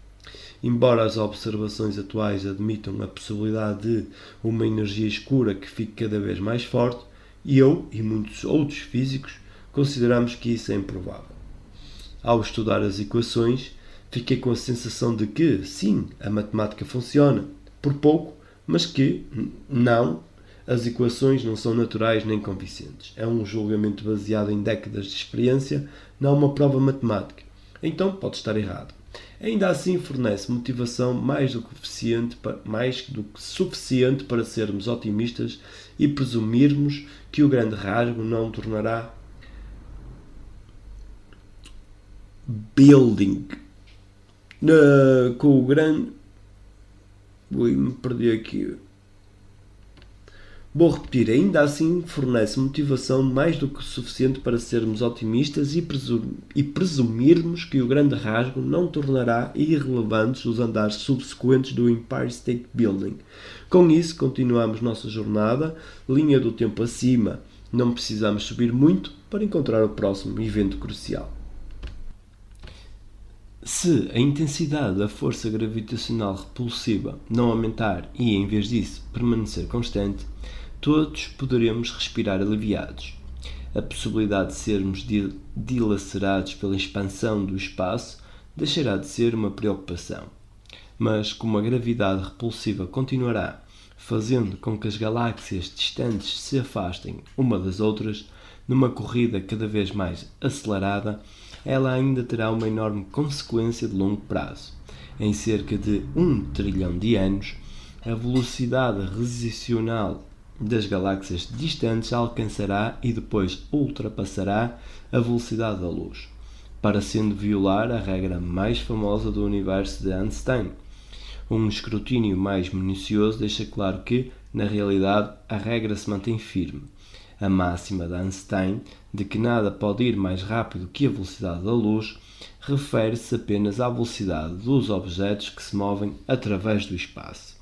Speaker 1: Embora as observações atuais admitam a possibilidade de uma energia escura que fique cada vez mais forte, eu e muitos outros físicos consideramos que isso é improvável. Ao estudar as equações, fiquei com a sensação de que, sim, a matemática funciona, por pouco, mas que, não, as equações não são naturais nem convincentes. É um julgamento baseado em décadas de experiência, não uma prova matemática. Então pode estar errado. Ainda assim fornece motivação mais do que suficiente para sermos otimistas e presumirmos que o grande rasgo não tornará building com o grande... me perdi aqui. Vou repetir, ainda assim fornece motivação mais do que suficiente para sermos otimistas e presumirmos que o grande rasgo não tornará irrelevantes os andares subsequentes do Empire State Building. Com isso, continuamos nossa jornada, linha do tempo acima. Não precisamos subir muito para encontrar o próximo evento crucial. Se a intensidade da força gravitacional repulsiva não aumentar e, em vez disso, permanecer constante, todos poderemos respirar aliviados. A possibilidade de sermos dilacerados pela expansão do espaço deixará de ser uma preocupação. Mas como a gravidade repulsiva continuará, fazendo com que as galáxias distantes se afastem uma das outras, numa corrida cada vez mais acelerada, ela ainda terá uma enorme consequência de longo prazo. Em cerca de 1 trilhão de anos, a velocidade gravitacional das galáxias distantes alcançará e depois ultrapassará a velocidade da luz, parecendo violar a regra mais famosa do universo de Einstein. Um escrutínio mais minucioso deixa claro que, na realidade, a regra se mantém firme. A máxima de Einstein, de que nada pode ir mais rápido que a velocidade da luz, refere-se apenas à velocidade dos objetos que se movem através do espaço.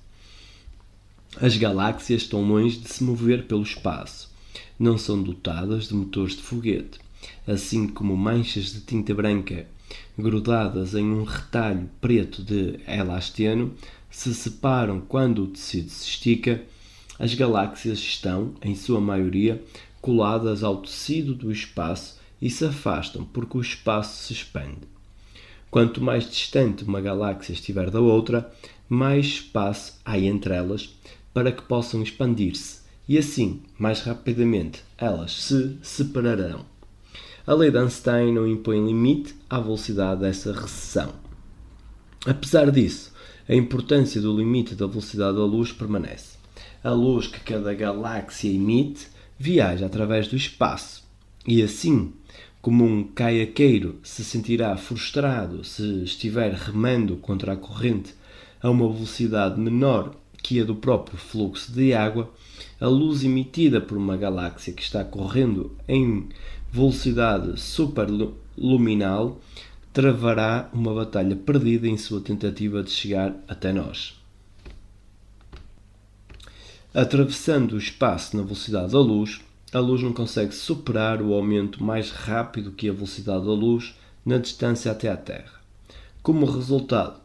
Speaker 1: As galáxias estão longe de se mover pelo espaço. Não são dotadas de motores de foguete, assim como manchas de tinta branca grudadas em um retalho preto de elastano se separam quando o tecido se estica. As galáxias estão, em sua maioria, coladas ao tecido do espaço e se afastam porque o espaço se expande. Quanto mais distante uma galáxia estiver da outra, mais espaço há entre elas para que possam expandir-se, e assim, mais rapidamente, elas se separarão. A lei de Einstein não impõe limite à velocidade dessa recessão. Apesar disso, a importância do limite da velocidade da luz permanece. A luz que cada galáxia emite viaja através do espaço, e assim, como um caiaqueiro se sentirá frustrado se estiver remando contra a corrente a uma velocidade menor que a do próprio fluxo de água, a luz emitida por uma galáxia que está correndo em velocidade superluminal travará uma batalha perdida em sua tentativa de chegar até nós. Atravessando o espaço na velocidade da luz, a luz não consegue superar o aumento mais rápido que a velocidade da luz na distância até à Terra. Como resultado,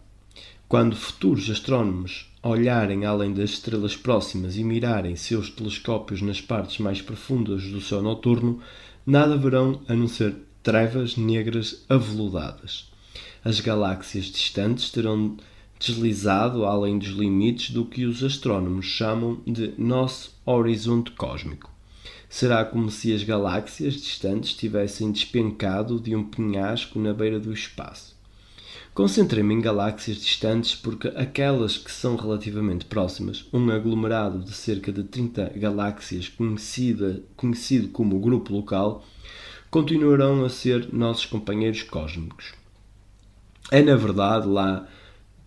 Speaker 1: quando futuros astrónomos olharem além das estrelas próximas e mirarem seus telescópios nas partes mais profundas do céu noturno, nada verão a não ser trevas negras aveludadas. As galáxias distantes terão deslizado além dos limites do que os astrónomos chamam de nosso horizonte cósmico. Será como se as galáxias distantes tivessem despencado de um penhasco na beira do espaço. Concentrei-me em galáxias distantes porque aquelas que são relativamente próximas, um aglomerado de cerca de 30 galáxias conhecido como grupo local, continuarão a ser nossos companheiros cósmicos. É na verdade lá,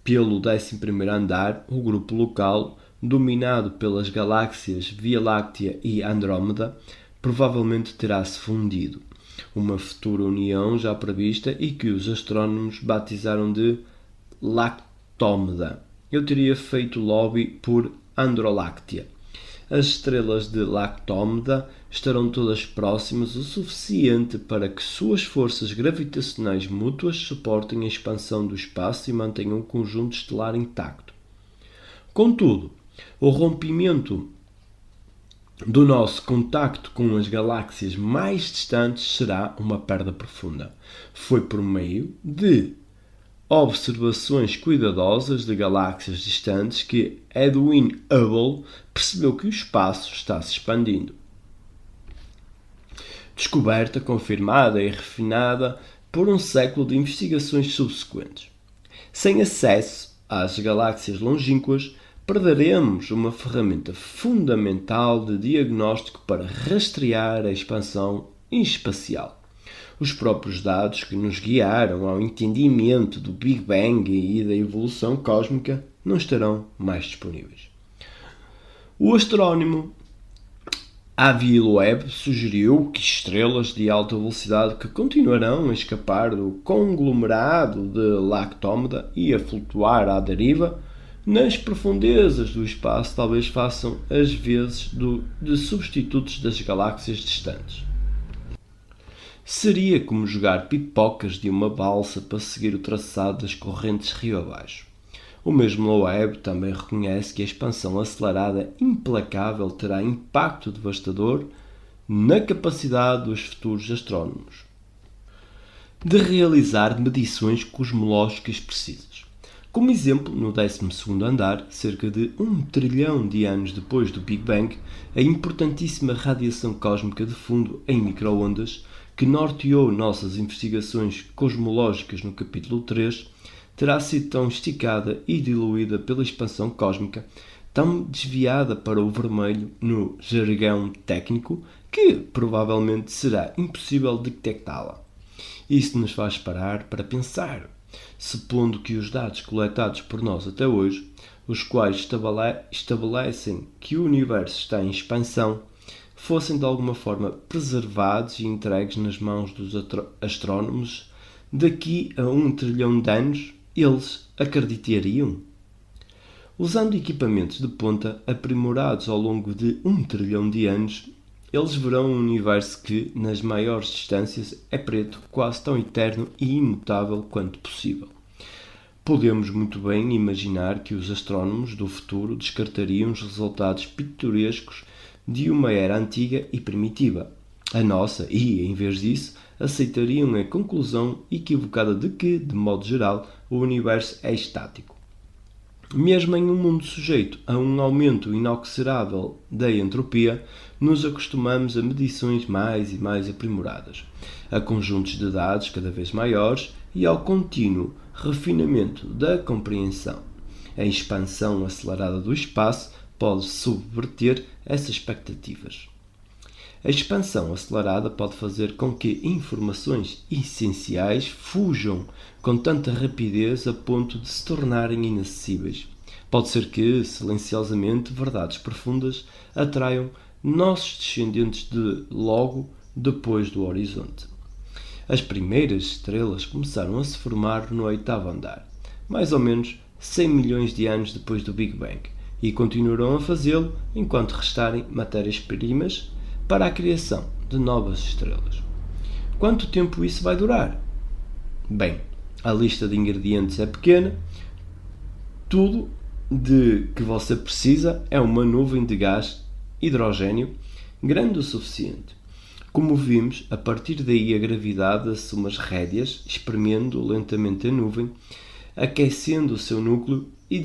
Speaker 1: pelo 11º andar, o grupo local, dominado pelas galáxias Via Láctea e Andrómeda, provavelmente terá se fundido. Uma futura união já prevista e que os astrónomos batizaram de Lactómeda. Eu teria feito lobby por Androláctea. As estrelas de Lactómeda estarão todas próximas o suficiente para que suas forças gravitacionais mútuas suportem a expansão do espaço e mantenham o conjunto estelar intacto. Contudo, o rompimento do nosso contacto com as galáxias mais distantes será uma perda profunda. Foi por meio de observações cuidadosas de galáxias distantes que Edwin Hubble percebeu que o espaço está se expandindo. Descoberta confirmada e refinada por um século de investigações subsequentes. Sem acesso às galáxias longínquas, perderemos uma ferramenta fundamental de diagnóstico para rastrear a expansão espacial. Os próprios dados que nos guiaram ao entendimento do Big Bang e da evolução cósmica não estarão mais disponíveis. O astrónomo Avi Loeb sugeriu que estrelas de alta velocidade que continuarão a escapar do conglomerado de Lactômeda e a flutuar à deriva nas profundezas do espaço talvez façam as vezes de substitutos das galáxias distantes. Seria como jogar pipocas de uma balsa para seguir o traçado das correntes rio abaixo. O mesmo Loeb também reconhece que a expansão acelerada implacável terá impacto devastador na capacidade dos futuros astrónomos de realizar medições cosmológicas precisas. Como exemplo, no 12º andar, cerca de 1 trilhão de anos depois do Big Bang, a importantíssima radiação cósmica de fundo em microondas, que norteou nossas investigações cosmológicas no capítulo 3, terá sido tão esticada e diluída pela expansão cósmica, tão desviada para o vermelho no jargão técnico, que provavelmente será impossível detectá-la. Isso nos faz parar para pensar. Supondo que os dados coletados por nós até hoje, os quais estabelecem que o universo está em expansão, fossem de alguma forma preservados e entregues nas mãos dos astrónomos, daqui a 1 trilhão de anos, eles acreditariam? Usando equipamentos de ponta aprimorados ao longo de 1 trilhão de anos, eles verão um universo que, nas maiores distâncias, é preto, quase tão eterno e imutável quanto possível. Podemos muito bem imaginar que os astrónomos do futuro descartariam os resultados pitorescos de uma era antiga e primitiva, a nossa, e, em vez disso, aceitariam a conclusão equivocada de que, de modo geral, o universo é estático. Mesmo em um mundo sujeito a um aumento inexorável da entropia, nos acostumamos a medições mais e mais aprimoradas, a conjuntos de dados cada vez maiores e ao contínuo refinamento da compreensão. A expansão acelerada do espaço pode subverter essas expectativas. A expansão acelerada pode fazer com que informações essenciais fujam com tanta rapidez a ponto de se tornarem inacessíveis. Pode ser que, silenciosamente, verdades profundas atraiam nossos descendentes logo depois do horizonte. As primeiras estrelas começaram a se formar no 8º andar, mais ou menos 100 milhões de anos depois do Big Bang, e continuarão a fazê-lo enquanto restarem matérias-primas para a criação de novas estrelas. Quanto tempo isso vai durar? Bem, a lista de ingredientes é pequena. Tudo de que você precisa é uma nuvem de gás hidrogênio grande o suficiente. Como vimos, a partir daí a gravidade assume as rédeas, espremendo lentamente a nuvem, aquecendo o seu núcleo e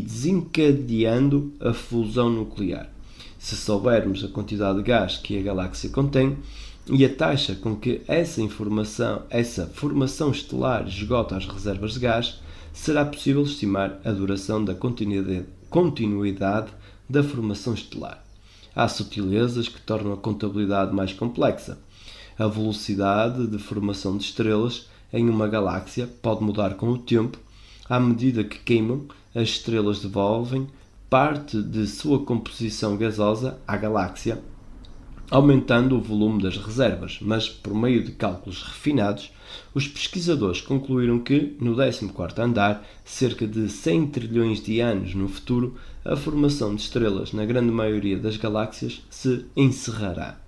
Speaker 1: desencadeando a fusão nuclear. Se soubermos a quantidade de gás que a galáxia contém e a taxa com que essa formação estelar esgota as reservas de gás, será possível estimar a duração da continuidade da formação estelar. Há sutilezas que tornam a contabilidade mais complexa. A velocidade de formação de estrelas em uma galáxia pode mudar com o tempo. À medida que queimam, as estrelas devolvem parte de sua composição gasosa à galáxia aumentando o volume das reservas, mas por meio de cálculos refinados, os pesquisadores concluíram que, no 14º andar, cerca de 100 trilhões de anos no futuro, a formação de estrelas na grande maioria das galáxias se encerrará.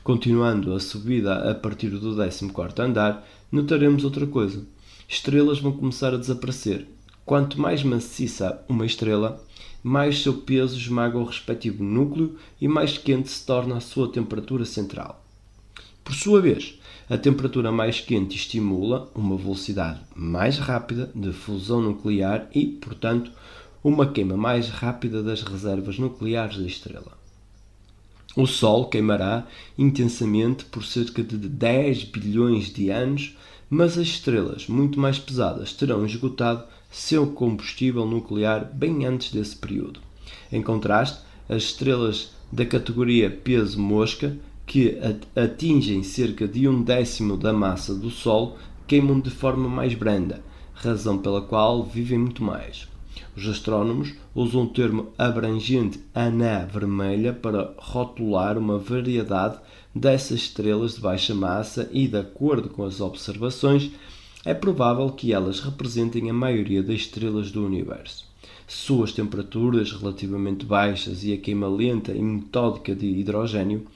Speaker 1: Continuando a subida a partir do 14º andar, notaremos outra coisa. Estrelas vão começar a desaparecer. Quanto mais maciça uma estrela, mais seu peso esmaga o respectivo núcleo e mais quente se torna a sua temperatura central. Por sua vez, a temperatura mais quente estimula uma velocidade mais rápida de fusão nuclear e, portanto, uma queima mais rápida das reservas nucleares da estrela. O Sol queimará intensamente por cerca de 10 bilhões de anos, mas as estrelas muito mais pesadas terão esgotado seu combustível nuclear bem antes desse período. Em contraste, as estrelas da categoria peso-mosca, que atingem cerca de 1/10 da massa do Sol, queimam de forma mais branda, razão pela qual vivem muito mais. Os astrónomos usam o termo abrangente anã vermelha para rotular uma variedade dessas estrelas de baixa massa e, de acordo com as observações, é provável que elas representem a maioria das estrelas do universo. Suas temperaturas relativamente baixas e a queima lenta e metódica de hidrogênio,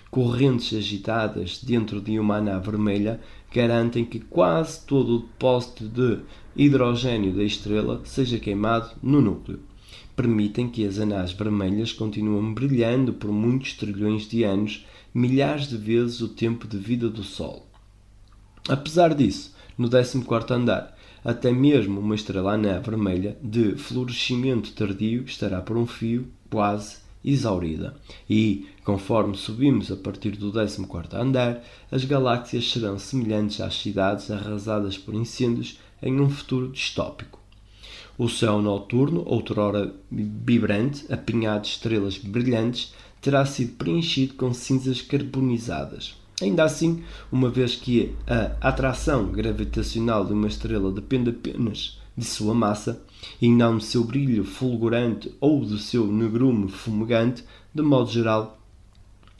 Speaker 1: correntes agitadas dentro de uma anã vermelha, garantem que quase todo o depósito de hidrogênio da estrela seja queimado no núcleo. Permitem que as anãs vermelhas continuem brilhando por muitos trilhões de anos, milhares de vezes o tempo de vida do Sol. Apesar disso, no 14º andar, até mesmo uma estrela anã vermelha de florescimento tardio estará por um fio quase exaurida. E, conforme subimos a partir do 14º andar, as galáxias serão semelhantes às cidades arrasadas por incêndios em um futuro distópico. O céu noturno, outrora vibrante, apinhado de estrelas brilhantes, terá sido preenchido com cinzas carbonizadas. Ainda assim, uma vez que a atração gravitacional de uma estrela depende apenas de sua massa, e não do seu brilho fulgurante ou do seu negrume fumegante, de modo geral,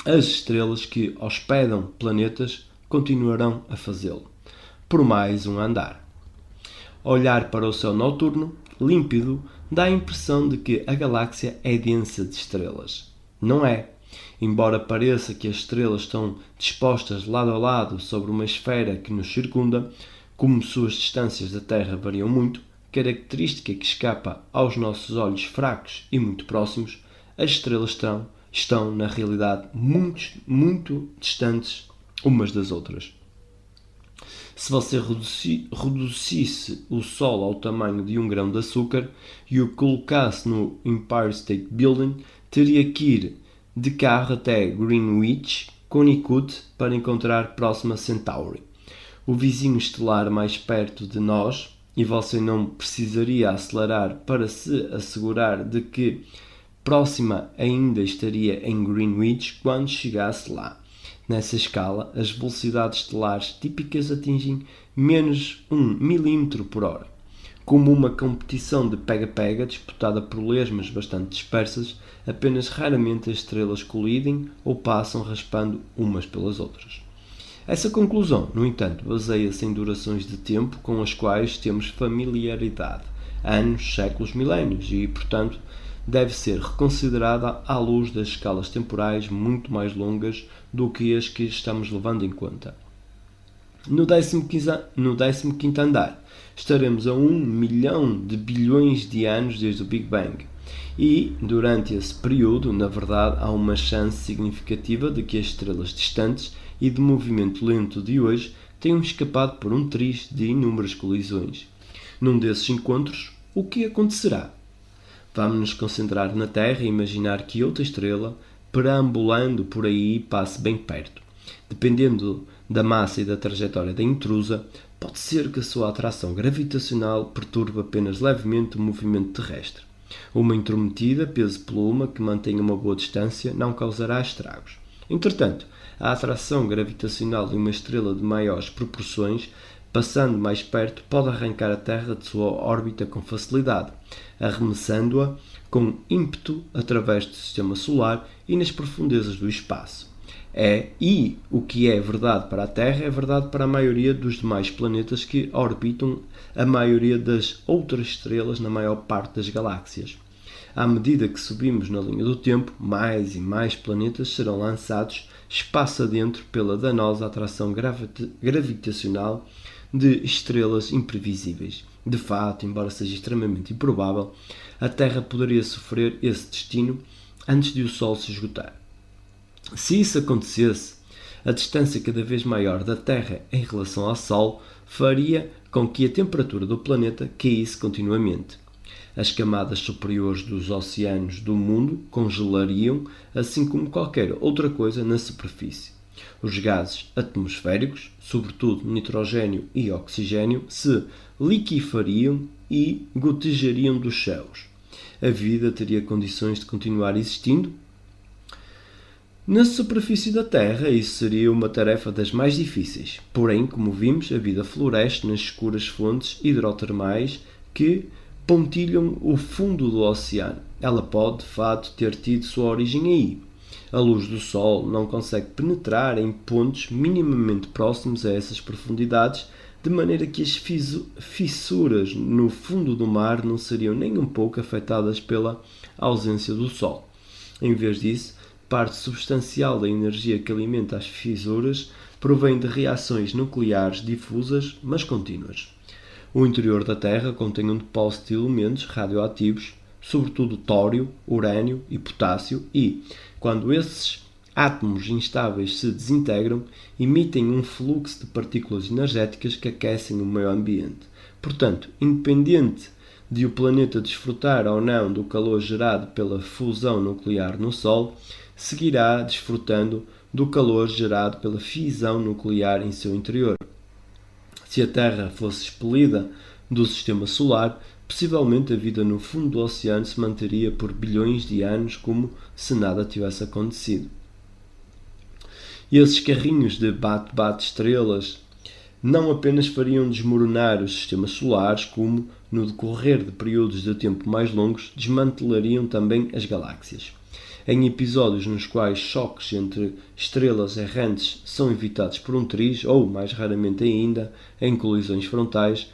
Speaker 1: as estrelas que hospedam planetas continuarão a fazê-lo, por mais um andar. Olhar para o céu noturno, límpido, dá a impressão de que a galáxia é densa de estrelas. Não é. Embora pareça que as estrelas estão dispostas lado a lado sobre uma esfera que nos circunda, como suas distâncias da Terra variam muito, característica que escapa aos nossos olhos fracos e muito próximos, as estrelas estão na realidade, muito distantes umas das outras. Se você reduzisse o Sol ao tamanho de um grão de açúcar e o colocasse no Empire State Building, teria que ir de carro até Greenwich, Connecticut, para encontrar Próxima Centauri, o vizinho estelar mais perto de nós, e você não precisaria acelerar para se assegurar de que Próxima ainda estaria em Greenwich quando chegasse lá. Nessa escala, as velocidades estelares típicas atingem menos 1 milímetro por hora. Como uma competição de pega-pega disputada por lesmas bastante dispersas, apenas raramente as estrelas colidem ou passam raspando umas pelas outras. Essa conclusão, no entanto, baseia-se em durações de tempo com as quais temos familiaridade, anos, séculos, milénios, e, portanto, deve ser reconsiderada à luz das escalas temporais muito mais longas do que as que estamos levando em conta. No 15º andar, estaremos a 1 milhão de bilhões de anos desde o Big Bang. E, durante esse período, na verdade, há uma chance significativa de que as estrelas distantes e de movimento lento de hoje tenham escapado por um triz de inúmeras colisões. Num desses encontros, o que acontecerá? Vamos nos concentrar na Terra e imaginar que outra estrela, perambulando por aí, passe bem perto. Dependendo da massa e da trajetória da intrusa, pode ser que a sua atração gravitacional perturbe apenas levemente o movimento terrestre. Uma intrometida peso-pluma que mantenha uma boa distância não causará estragos. Entretanto, a atração gravitacional de uma estrela de maiores proporções, passando mais perto, pode arrancar a Terra de sua órbita com facilidade, arremessando-a com ímpeto através do sistema solar e nas profundezas do espaço. E o que é verdade para a Terra é verdade para a maioria dos demais planetas que orbitam a maioria das outras estrelas na maior parte das galáxias. À medida que subimos na linha do tempo, mais e mais planetas serão lançados espaço adentro pela danosa atração gravitacional de estrelas imprevisíveis. De fato, embora seja extremamente improvável, a Terra poderia sofrer esse destino antes de o Sol se esgotar. Se isso acontecesse, a distância cada vez maior da Terra em relação ao Sol faria com que a temperatura do planeta caísse continuamente. As camadas superiores dos oceanos do mundo congelariam, assim como qualquer outra coisa na superfície. Os gases atmosféricos, sobretudo nitrogênio e oxigênio, se liquefariam e gotejariam dos céus. A vida teria condições de continuar existindo? Na superfície da Terra, isso seria uma tarefa das mais difíceis. Porém, como vimos, a vida floresce nas escuras fontes hidrotermais que pontilham o fundo do oceano. Ela pode, de fato, ter tido sua origem aí. A luz do Sol não consegue penetrar em pontos minimamente próximos a essas profundidades, de maneira que as fissuras no fundo do mar não seriam nem um pouco afetadas pela ausência do Sol. Em vez disso, parte substancial da energia que alimenta as fissuras provém de reações nucleares difusas, mas contínuas. O interior da Terra contém um depósito de elementos radioativos, sobretudo tório, urânio e potássio, e, quando esses átomos instáveis se desintegram, emitem um fluxo de partículas energéticas que aquecem o meio ambiente. Portanto, independente de o planeta desfrutar ou não do calor gerado pela fusão nuclear no Sol, seguirá desfrutando do calor gerado pela fissão nuclear em seu interior. Se a Terra fosse expelida do Sistema Solar, possivelmente a vida no fundo do oceano se manteria por bilhões de anos como se nada tivesse acontecido. E esses carrinhos de bate-bate estrelas não apenas fariam desmoronar os sistemas solares, como, no decorrer de períodos de tempo mais longos, desmantelariam também as galáxias. Em episódios nos quais choques entre estrelas errantes são evitados por um triz, ou, mais raramente ainda, em colisões frontais,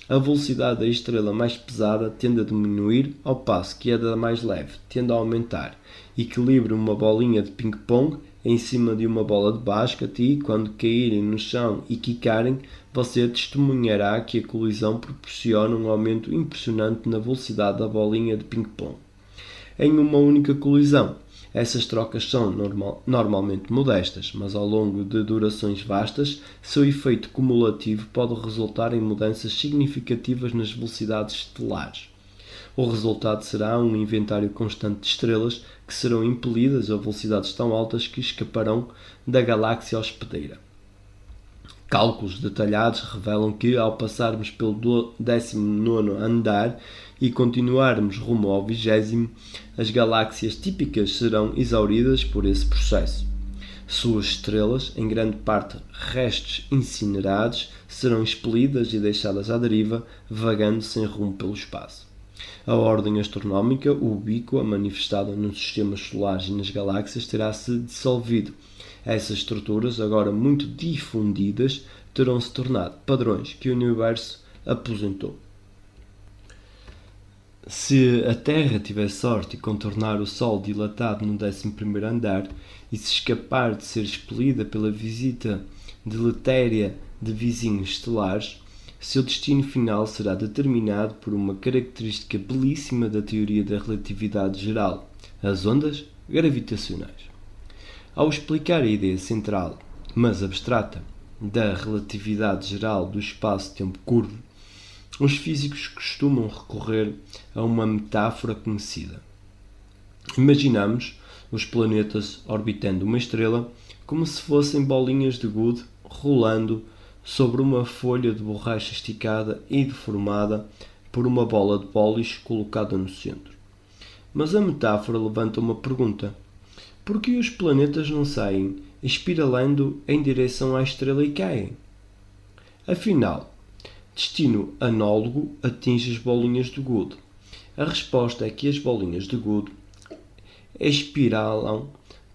Speaker 1: a velocidade da estrela mais pesada tende a diminuir, ao passo que a da mais leve tende a aumentar. Equilibre uma bolinha de ping-pong em cima de uma bola de basquete e, quando caírem no chão e quicarem, você testemunhará que a colisão proporciona um aumento impressionante na velocidade da bolinha de ping-pong. Em uma única colisão, essas trocas são normalmente modestas, mas ao longo de durações vastas, seu efeito cumulativo pode resultar em mudanças significativas nas velocidades estelares. O resultado será um inventário constante de estrelas que serão impelidas a velocidades tão altas que escaparão da galáxia hospedeira. Cálculos detalhados revelam que, ao passarmos pelo 19º andar e continuarmos rumo ao 20º, as galáxias típicas serão exauridas por esse processo. Suas estrelas, em grande parte restos incinerados, serão expelidas e deixadas à deriva, vagando sem rumo pelo espaço. A ordem astronómica ubíqua manifestada nos sistemas solares e nas galáxias terá-se dissolvido. Essas estruturas, agora muito difundidas, terão se tornado padrões que o universo aposentou. Se a Terra tiver sorte e contornar o Sol dilatado no 11º andar e se escapar de ser expelida pela visita deletéria de vizinhos estelares, seu destino final será determinado por uma característica belíssima da teoria da relatividade geral, as ondas gravitacionais. Ao explicar a ideia central, mas abstrata, da relatividade geral do espaço-tempo curvo, os físicos costumam recorrer a uma metáfora conhecida. Imaginamos os planetas orbitando uma estrela como se fossem bolinhas de gude rolando sobre uma folha de borracha esticada e deformada por uma bola de pólis colocada no centro. Mas a metáfora levanta uma pergunta: por que os planetas não saem espiralando em direção à estrela e caem? Afinal, destino análogo atinge as bolinhas de gude. A resposta é que as bolinhas de gude espiralam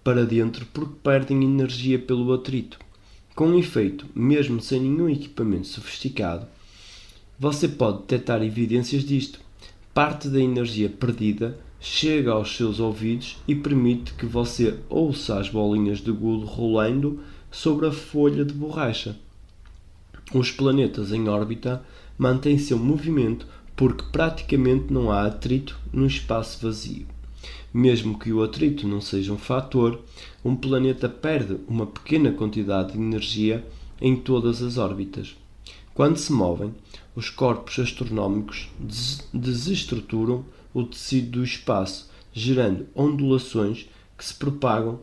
Speaker 1: para dentro porque perdem energia pelo atrito. Com efeito, mesmo sem nenhum equipamento sofisticado, você pode detectar evidências disto. Parte da energia perdida chega aos seus ouvidos e permite que você ouça as bolinhas de gude rolando sobre a folha de borracha. Os planetas em órbita mantêm seu movimento porque praticamente não há atrito no espaço vazio. Mesmo que o atrito não seja um fator, um planeta perde uma pequena quantidade de energia em todas as órbitas. Quando se movem, os corpos astronómicos desestruturam o tecido do espaço, gerando ondulações que se propagam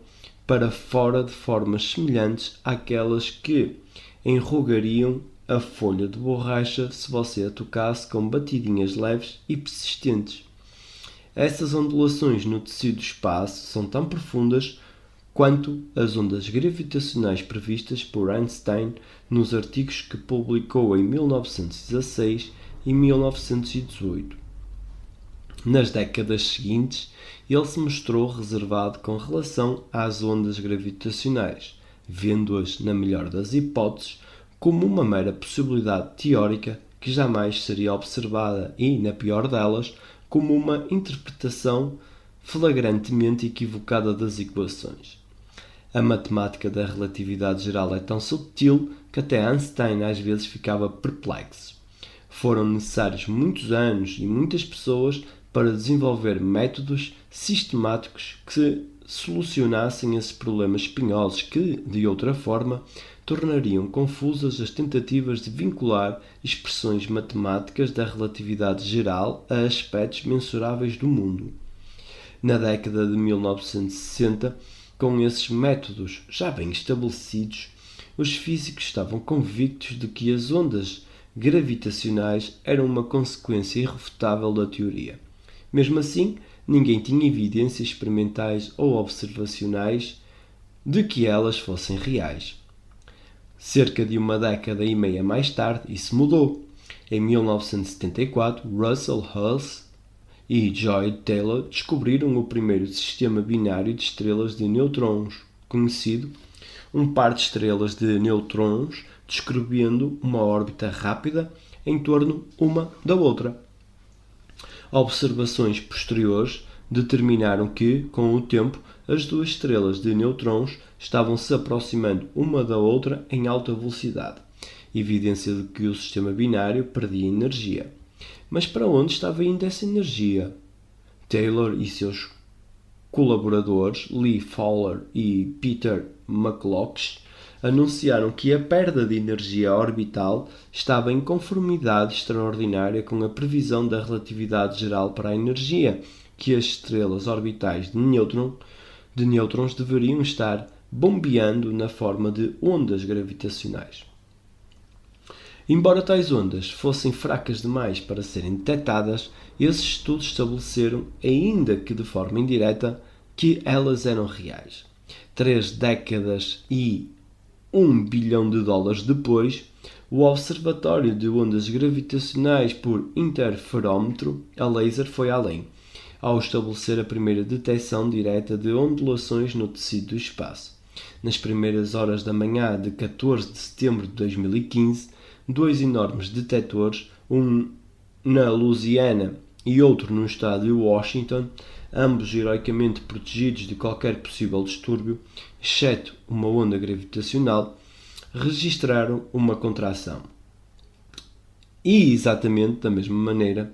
Speaker 1: para fora de formas semelhantes àquelas que enrugariam a folha de borracha se você a tocasse com batidinhas leves e persistentes. Essas ondulações no tecido do espaço são tão profundas quanto as ondas gravitacionais previstas por Einstein nos artigos que publicou em 1916 e 1918. Nas décadas seguintes, ele se mostrou reservado com relação às ondas gravitacionais, vendo-as, na melhor das hipóteses, como uma mera possibilidade teórica que jamais seria observada e, na pior delas, como uma interpretação flagrantemente equivocada das equações. A matemática da relatividade geral é tão sutil que até Einstein às vezes ficava perplexo. Foram necessários muitos anos e muitas pessoas para desenvolver métodos sistemáticos que solucionassem esses problemas espinhosos que, de outra forma, tornariam confusas as tentativas de vincular expressões matemáticas da relatividade geral a aspectos mensuráveis do mundo. Na década de 1960, com esses métodos já bem estabelecidos, os físicos estavam convictos de que as ondas gravitacionais eram uma consequência irrefutável da teoria. Mesmo assim, ninguém tinha evidências experimentais ou observacionais de que elas fossem reais. Cerca de uma década e meia mais tarde, isso mudou. Em 1974, Russell Hulse e Joy Taylor descobriram o primeiro sistema binário de estrelas de nêutrons conhecido, um par de estrelas de nêutrons descrevendo uma órbita rápida em torno uma da outra. Observações posteriores determinaram que, com o tempo, as duas estrelas de nêutrons estavam se aproximando uma da outra em alta velocidade, evidência de que o sistema binário perdia energia. Mas para onde estava indo essa energia? Taylor e seus colaboradores, Lee Fowler e Peter McCloskey, anunciaram que a perda de energia orbital estava em conformidade extraordinária com a previsão da relatividade geral para a energia, que as estrelas orbitais de nêutrons deveriam estar bombeando na forma de ondas gravitacionais. Embora tais ondas fossem fracas demais para serem detectadas, esses estudos estabeleceram, ainda que de forma indireta, que elas eram reais. 3 décadas e $1 bilhão depois, o Observatório de Ondas Gravitacionais por Interferómetro a laser foi além, ao estabelecer a primeira detecção direta de ondulações no tecido do espaço. Nas primeiras horas da manhã de 14 de setembro de 2015, 2 enormes detectores, um na Louisiana e outro no estado de Washington, ambos heroicamente protegidos de qualquer possível distúrbio, exceto uma onda gravitacional, registraram uma contração. E, exatamente da mesma maneira,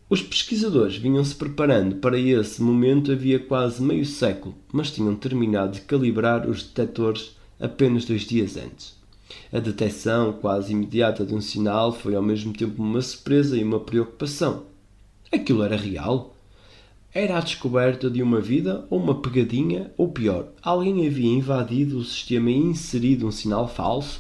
Speaker 1: os pesquisadores vinham-se preparando para esse momento havia quase meio século, mas tinham terminado de calibrar os detectores apenas 2 dias antes. A detecção quase imediata de um sinal foi ao mesmo tempo uma surpresa e uma preocupação. Aquilo era real? Era a descoberta de uma vida ou uma pegadinha? Ou pior, alguém havia invadido o sistema e inserido um sinal falso?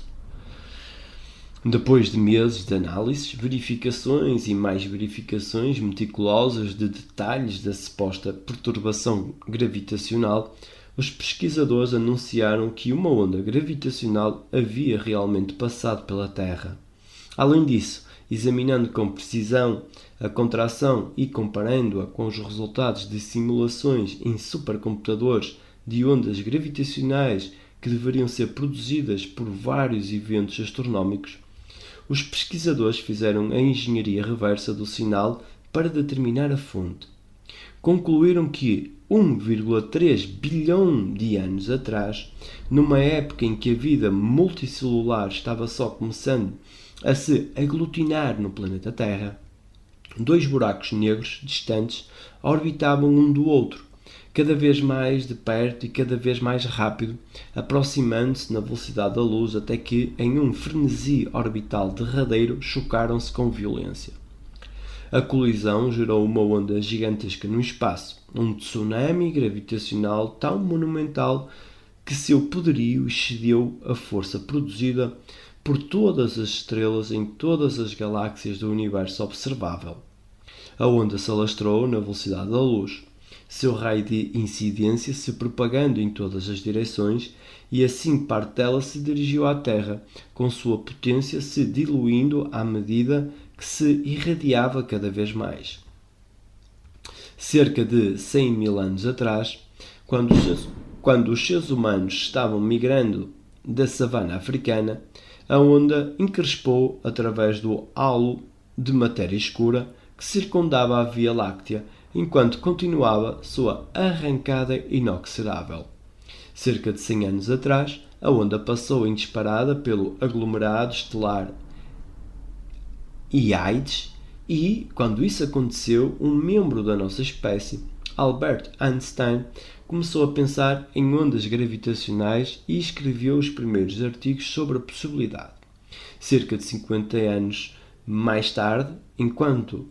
Speaker 1: Depois de meses de análises, verificações e mais verificações meticulosas de detalhes da suposta perturbação gravitacional, os pesquisadores anunciaram que uma onda gravitacional havia realmente passado pela Terra. Além disso, examinando com precisão a contração e comparando-a com os resultados de simulações em supercomputadores de ondas gravitacionais que deveriam ser produzidas por vários eventos astronómicos, os pesquisadores fizeram a engenharia reversa do sinal para determinar a fonte. Concluíram que 1,3 bilhão de anos atrás, numa época em que a vida multicelular estava só começando a se aglutinar no planeta Terra, dois buracos negros distantes orbitavam um do outro, cada vez mais de perto e cada vez mais rápido, aproximando-se na velocidade da luz até que, em um frenesi orbital derradeiro, chocaram-se com violência. A colisão gerou uma onda gigantesca no espaço, um tsunami gravitacional tão monumental que seu poderio excedeu a força produzida por todas as estrelas em todas as galáxias do universo observável. A onda se alastrou na velocidade da luz, seu raio de incidência se propagando em todas as direções, e assim parte dela se dirigiu à Terra, com sua potência se diluindo à medida que se irradiava cada vez mais. Cerca de 100 mil anos atrás, quando os seres humanos estavam migrando da savana africana, a onda encrespou através do halo de matéria escura que circundava a Via Láctea, enquanto continuava sua arrancada inexorável. Cerca de 100 anos atrás, a onda passou em disparada pelo aglomerado estelar Hyades e, quando isso aconteceu, um membro da nossa espécie, Albert Einstein, começou a pensar em ondas gravitacionais e escreveu os primeiros artigos sobre a possibilidade. Cerca de 50 anos mais tarde, enquanto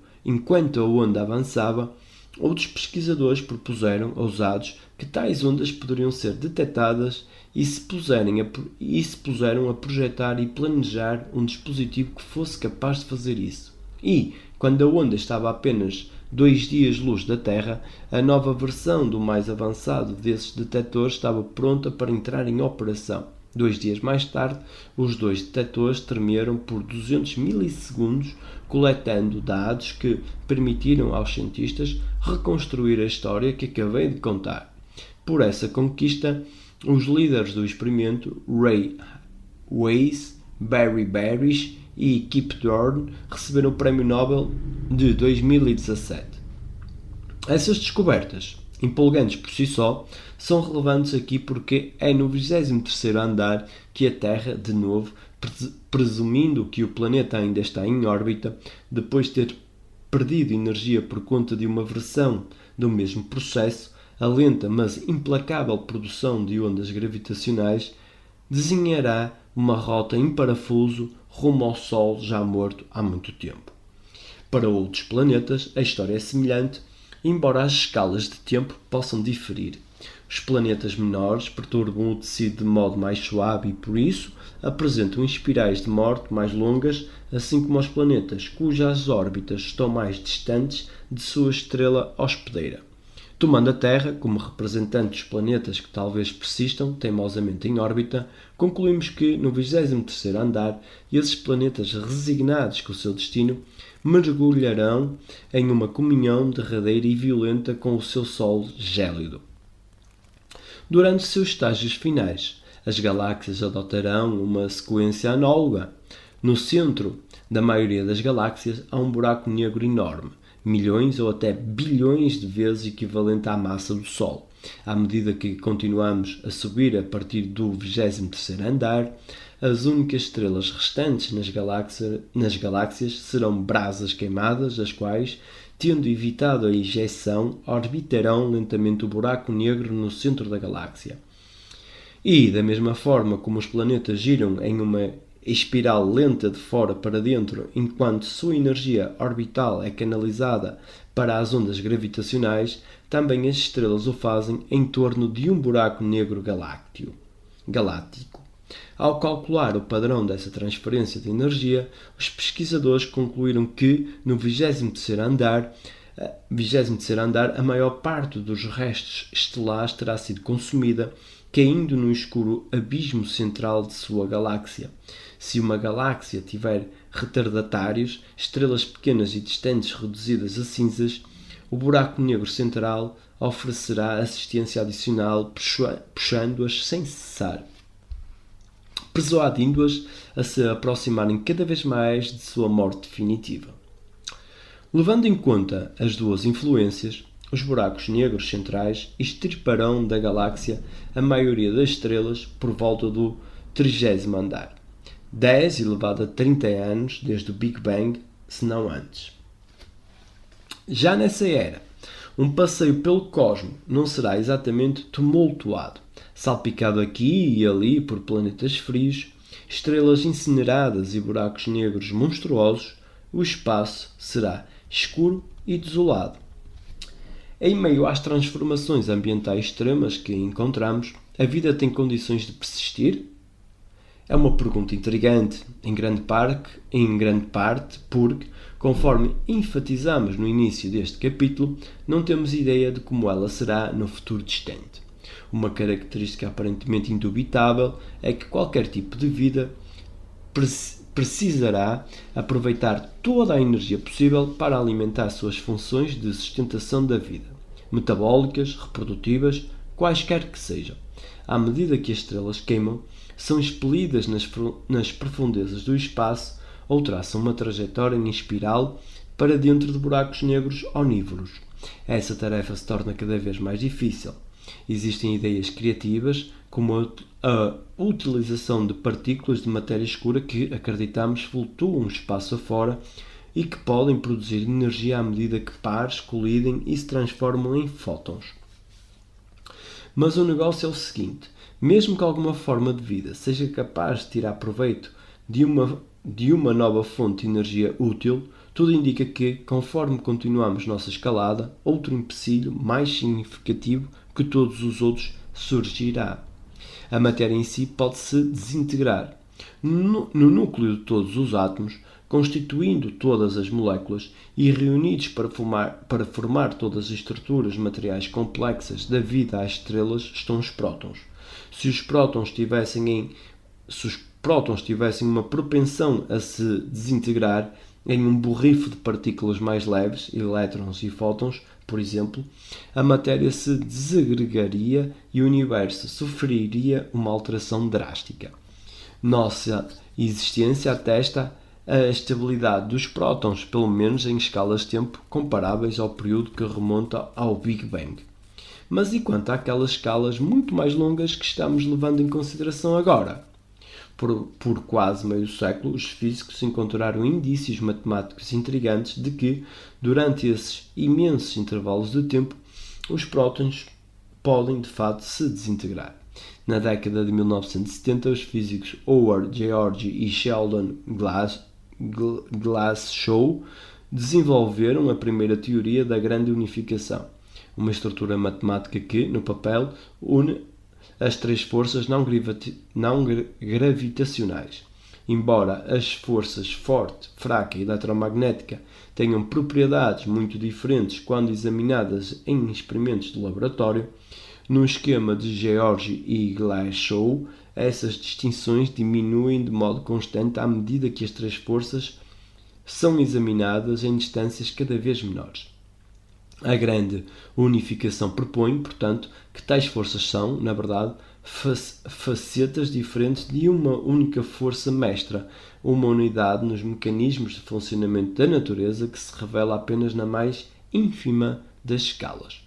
Speaker 1: a onda avançava, outros pesquisadores propuseram, ousados, que tais ondas poderiam ser detectadas e se puseram a projetar e planejar um dispositivo que fosse capaz de fazer isso. E, quando a onda estava a apenas 2 dias-luz da Terra, a nova versão do mais avançado desses detectores estava pronta para entrar em operação. 2 dias mais tarde, os dois detectores tremeram por 200 milissegundos, coletando dados que permitiram aos cientistas reconstruir a história que acabei de contar. Por essa conquista, os líderes do experimento, Ray Weiss, Barry Barish e Kip Thorne, receberam o Prémio Nobel de 2017. Essas descobertas, empolgantes por si só, são relevantes aqui porque é no 23º andar que a Terra, de novo, presumindo que o planeta ainda está em órbita, depois de ter perdido energia por conta de uma versão do mesmo processo, a lenta mas implacável produção de ondas gravitacionais, desenhará uma rota em parafuso rumo ao Sol já morto há muito tempo. Para outros planetas, a história é semelhante, embora as escalas de tempo possam diferir. Os planetas menores perturbam o tecido de modo mais suave e, por isso, apresentam espirais de morte mais longas, assim como os planetas cujas órbitas estão mais distantes de sua estrela hospedeira. Tomando a Terra como representante dos planetas que talvez persistam teimosamente em órbita, concluímos que, no 23º andar, esses planetas resignados com o seu destino mergulharão em uma comunhão derradeira e violenta com o seu Sol gélido. Durante seus estágios finais, as galáxias adotarão uma sequência análoga. No centro da maioria das galáxias há um buraco negro enorme, milhões ou até bilhões de vezes equivalente à massa do Sol. À medida que continuamos a subir a partir do 23º andar, as únicas estrelas restantes nas galáxias serão brasas queimadas, as quais, tendo evitado a ejeção, orbitarão lentamente o buraco negro no centro da galáxia. E, da mesma forma como os planetas giram em uma espiral lenta de fora para dentro, enquanto sua energia orbital é canalizada para as ondas gravitacionais, também as estrelas o fazem em torno de um buraco negro galáctico. Ao calcular o padrão dessa transferência de energia, os pesquisadores concluíram que, no 23º andar, a maior parte dos restos estelares terá sido consumida, caindo no escuro abismo central de sua galáxia. Se uma galáxia tiver retardatários, estrelas pequenas e distantes reduzidas a cinzas, o buraco negro central oferecerá assistência adicional, puxando-as sem cessar, persuadindo-as a se aproximarem cada vez mais de sua morte definitiva. Levando em conta as duas influências, os buracos negros centrais extirparão da galáxia a maioria das estrelas por volta do 30º andar, 10 elevado a 30 anos desde o Big Bang, se não antes. Já nessa era, um passeio pelo cosmo não será exatamente tumultuado, salpicado aqui e ali por planetas frios, estrelas incineradas e buracos negros monstruosos. O espaço será escuro e desolado. Em meio às transformações ambientais extremas que encontramos, a vida tem condições de persistir? É uma pergunta intrigante, em grande parte porque, conforme enfatizamos no início deste capítulo, não temos ideia de como ela será no futuro distante. Uma característica aparentemente indubitável é que qualquer tipo de vida precisará aproveitar toda a energia possível para alimentar suas funções de sustentação da vida, metabólicas, reprodutivas, quaisquer que sejam. À medida que as estrelas queimam, são expelidas nas profundezas do espaço ou traçam uma trajetória em espiral para dentro de buracos negros onívoros. Essa tarefa se torna cada vez mais difícil. Existem ideias criativas, como a utilização de partículas de matéria escura que acreditamos flutuam espaço afora e que podem produzir energia à medida que pares colidem e se transformam em fótons. Mas o negócio é o seguinte: mesmo que alguma forma de vida seja capaz de tirar proveito de uma nova fonte de energia útil, tudo indica que, conforme continuamos nossa escalada, outro empecilho mais significativo que todos os outros surgirá. A matéria em si pode-se desintegrar. No núcleo de todos os átomos, constituindo todas as moléculas e reunidos para formar todas as estruturas materiais complexas da vida às estrelas, estão os prótons. Se os prótons tivessem uma propensão a se desintegrar em um borrifo de partículas mais leves, elétrons e fótons, por exemplo, a matéria se desagregaria e o universo sofreria uma alteração drástica. Nossa existência atesta a estabilidade dos prótons, pelo menos em escalas de tempo comparáveis ao período que remonta ao Big Bang. Mas e quanto àquelas escalas muito mais longas que estamos levando em consideração agora? Por quase meio século, os físicos encontraram indícios matemáticos intrigantes de que, durante esses imensos intervalos de tempo, os prótons podem, de fato, se desintegrar. Na década de 1970, os físicos Howard George e Sheldon Glashow desenvolveram a primeira teoria da grande unificação, uma estrutura matemática que, no papel, une as três forças não gravitacionais. Embora as forças forte, fraca e eletromagnética tenham propriedades muito diferentes quando examinadas em experimentos de laboratório, no esquema de George e Glashow, essas distinções diminuem de modo constante à medida que as três forças são examinadas em distâncias cada vez menores. A grande unificação propõe, portanto, que tais forças são, na verdade, facetas diferentes de uma única força mestra, uma unidade nos mecanismos de funcionamento da natureza que se revela apenas na mais ínfima das escalas.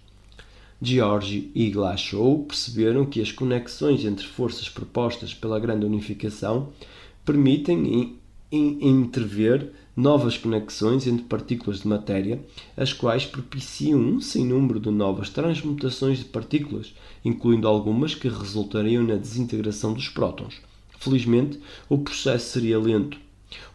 Speaker 1: George e Glashow perceberam que as conexões entre forças propostas pela grande unificação permitem interver novas conexões entre partículas de matéria, as quais propiciam um sem número de novas transmutações de partículas, incluindo algumas que resultariam na desintegração dos prótons. Felizmente, o processo seria lento.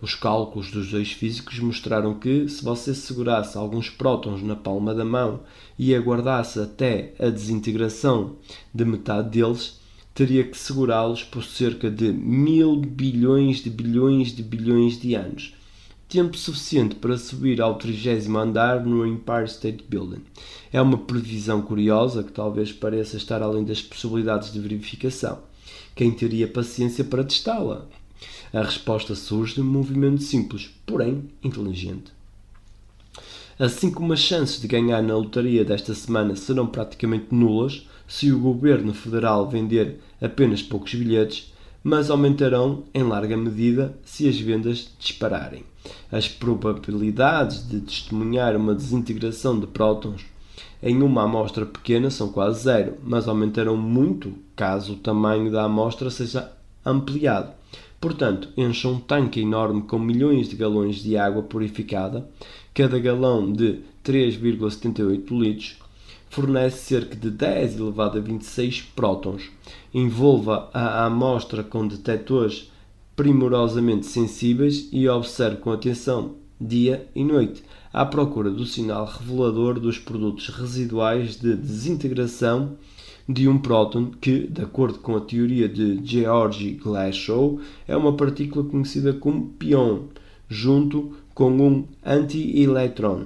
Speaker 1: Os cálculos dos dois físicos mostraram que, se você segurasse alguns prótons na palma da mão e aguardasse até a desintegração de metade deles, teria que segurá-los por cerca de 1000 bilhões de bilhões de bilhões de anos. Tempo suficiente para subir ao 30º andar no Empire State Building. É uma previsão curiosa que talvez pareça estar além das possibilidades de verificação. Quem teria paciência para testá-la? A resposta surge de um movimento simples, porém inteligente. assim como as chances de ganhar na lotaria desta semana serão praticamente nulas se o governo federal vender apenas poucos bilhetes, mas aumentarão em larga medida se as vendas dispararem. As probabilidades de testemunhar uma desintegração de prótons em uma amostra pequena são quase zero, mas aumentarão muito caso o tamanho da amostra seja ampliado. Portanto, encha um tanque enorme com milhões de galões de água purificada, cada galão de 3,78 litros, fornece cerca de 10 elevado a 26 prótons. Envolva a amostra com detectores primorosamente sensíveis e observe com atenção, dia e noite, à procura do sinal revelador dos produtos residuais de desintegração de um próton que, de acordo com a teoria de Georgy Glashow, é uma partícula conhecida como pion, junto com um antielétron.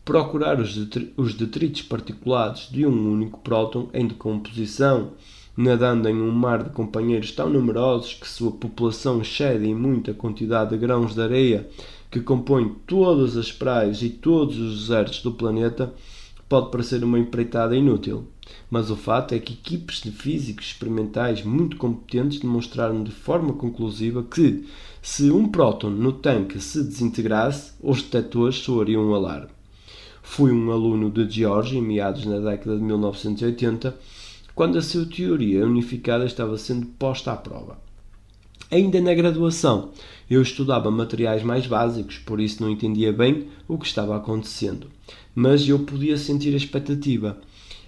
Speaker 1: Procurar os detritos particulados de um único próton em decomposição, nadando em um mar de companheiros tão numerosos que sua população excede em muito a quantidade de grãos de areia que compõem todas as praias e todos os desertos do planeta, pode parecer uma empreitada inútil. Mas o fato é que equipes de físicos experimentais muito competentes demonstraram de forma conclusiva que, se um próton no tanque se desintegrasse, os detectores soariam um alarme. Fui um aluno de George em meados na década de 1980, quando a sua teoria unificada estava sendo posta à prova. Ainda na graduação, eu estudava materiais mais básicos, por isso não entendia bem o que estava acontecendo. Mas eu podia sentir a expectativa.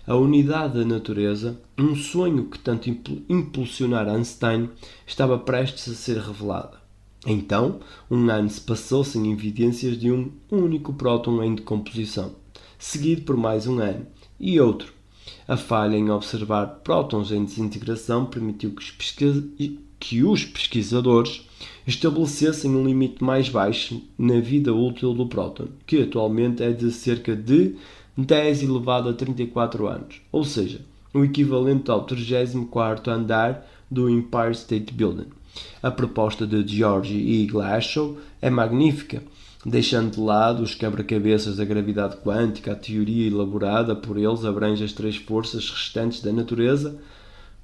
Speaker 1: A unidade da natureza, um sonho que tanto impulsionara Einstein, estava prestes a ser revelada. Então, um ano se passou sem evidências de um único próton em decomposição, seguido por mais um ano, e outro. A falha em observar prótons em desintegração permitiu que os pesquisadores estabelecessem um limite mais baixo na vida útil do próton, que atualmente é de cerca de 10 elevado a 34 anos, ou seja, o equivalente ao 34º andar do Empire State Building. A proposta de Georgy e Glashow é magnífica, deixando de lado os quebra-cabeças da gravidade quântica. A teoria elaborada por eles abrange as três forças restantes da natureza,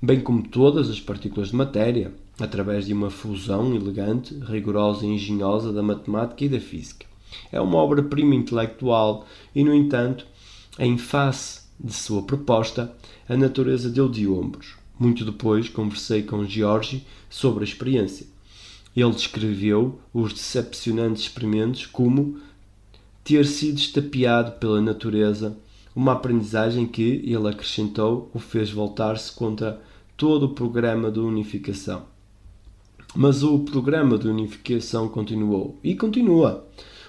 Speaker 1: bem como todas as partículas de matéria, através de uma fusão elegante, rigorosa e engenhosa da matemática e da física. É uma obra-prima intelectual e, no entanto, em face de sua proposta, a natureza deu de ombros. Muito depois conversei com Georgy sobre a experiência. Ele descreveu os decepcionantes experimentos como ter sido estapeado pela natureza, uma aprendizagem que, ele acrescentou, o fez voltar-se contra todo o programa de unificação. Mas o programa de unificação continuou e continua.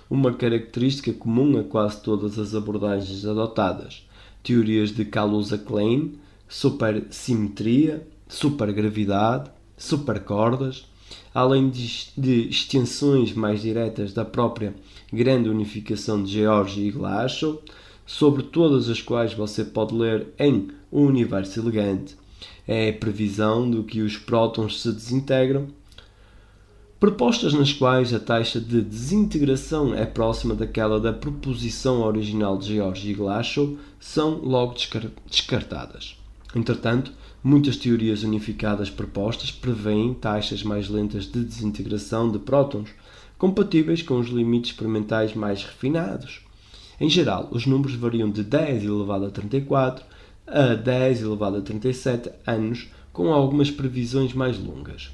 Speaker 1: Uma característica comum a quase todas as abordagens adotadas. Teorias de Kaluza-Klein, supersimetria, supergravidade, supercordas, além de extensões mais diretas da própria grande unificação de George e Glashow, sobre todas as quais você pode ler em O Universo Elegante. É a previsão de que os prótons se desintegram, propostas nas quais a taxa de desintegração é próxima daquela da proposição original de George e Glashow, são logo descartadas. Entretanto, muitas teorias unificadas propostas prevêem taxas mais lentas de desintegração de prótons, compatíveis com os limites experimentais mais refinados. Em geral, os números variam de 10 elevado a 34 a 10 elevado a 37 anos, com algumas previsões mais longas.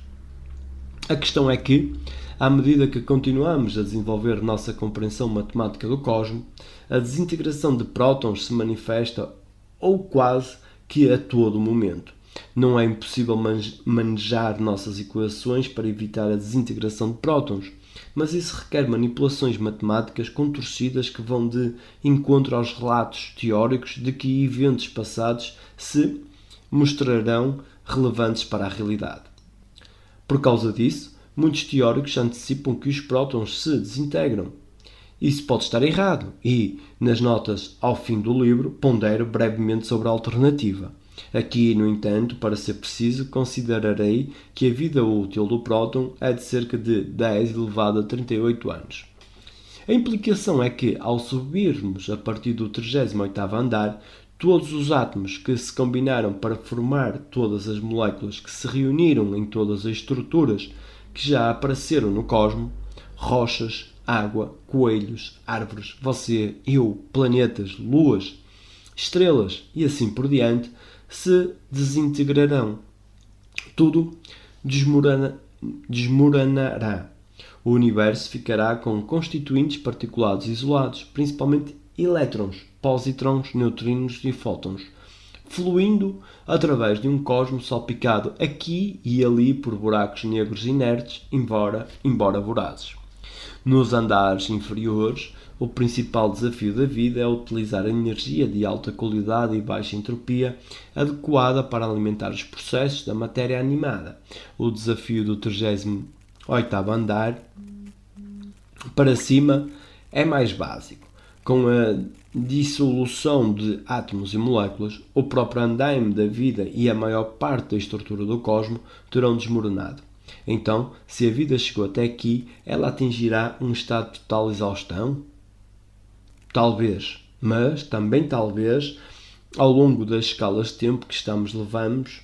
Speaker 1: A questão é que, à medida que continuamos a desenvolver nossa compreensão matemática do cosmos, a desintegração de prótons se manifesta ou quase que a todo momento. Não é impossível manejar nossas equações para evitar a desintegração de prótons, mas isso requer manipulações matemáticas contorcidas que vão de encontro aos relatos teóricos de que eventos passados se mostrarão relevantes para a realidade. Por causa disso, muitos teóricos antecipam que os prótons se desintegram. Isso pode estar errado e, nas notas ao fim do livro, pondero brevemente sobre a alternativa. Aqui, no entanto, para ser preciso, considerarei que a vida útil do próton é de cerca de 10 elevado a 38 anos. A implicação é que, ao subirmos a partir do 38º andar, todos os átomos que se combinaram para formar todas as moléculas que se reuniram em todas as estruturas que já apareceram no cosmos, rochas, água, coelhos, árvores, você, eu, planetas, luas, estrelas e assim por diante, se desintegrarão. Tudo desmoronará. O universo ficará com constituintes particulares isolados, principalmente elétrons, positrons, neutrinos e fótons, fluindo através de um cosmos salpicado aqui e ali por buracos negros inertes, embora vorazes. Nos andares inferiores, o principal desafio da vida é utilizar a energia de alta qualidade e baixa entropia adequada para alimentar os processos da matéria animada. O desafio do 38º andar para cima é mais básico. Com a dissolução de átomos e moléculas, o próprio andaime da vida e a maior parte da estrutura do cosmos terão desmoronado. Então, se a vida chegou até aqui, ela atingirá um estado de total exaustão? Talvez, mas também talvez, ao longo das escalas de tempo que levamos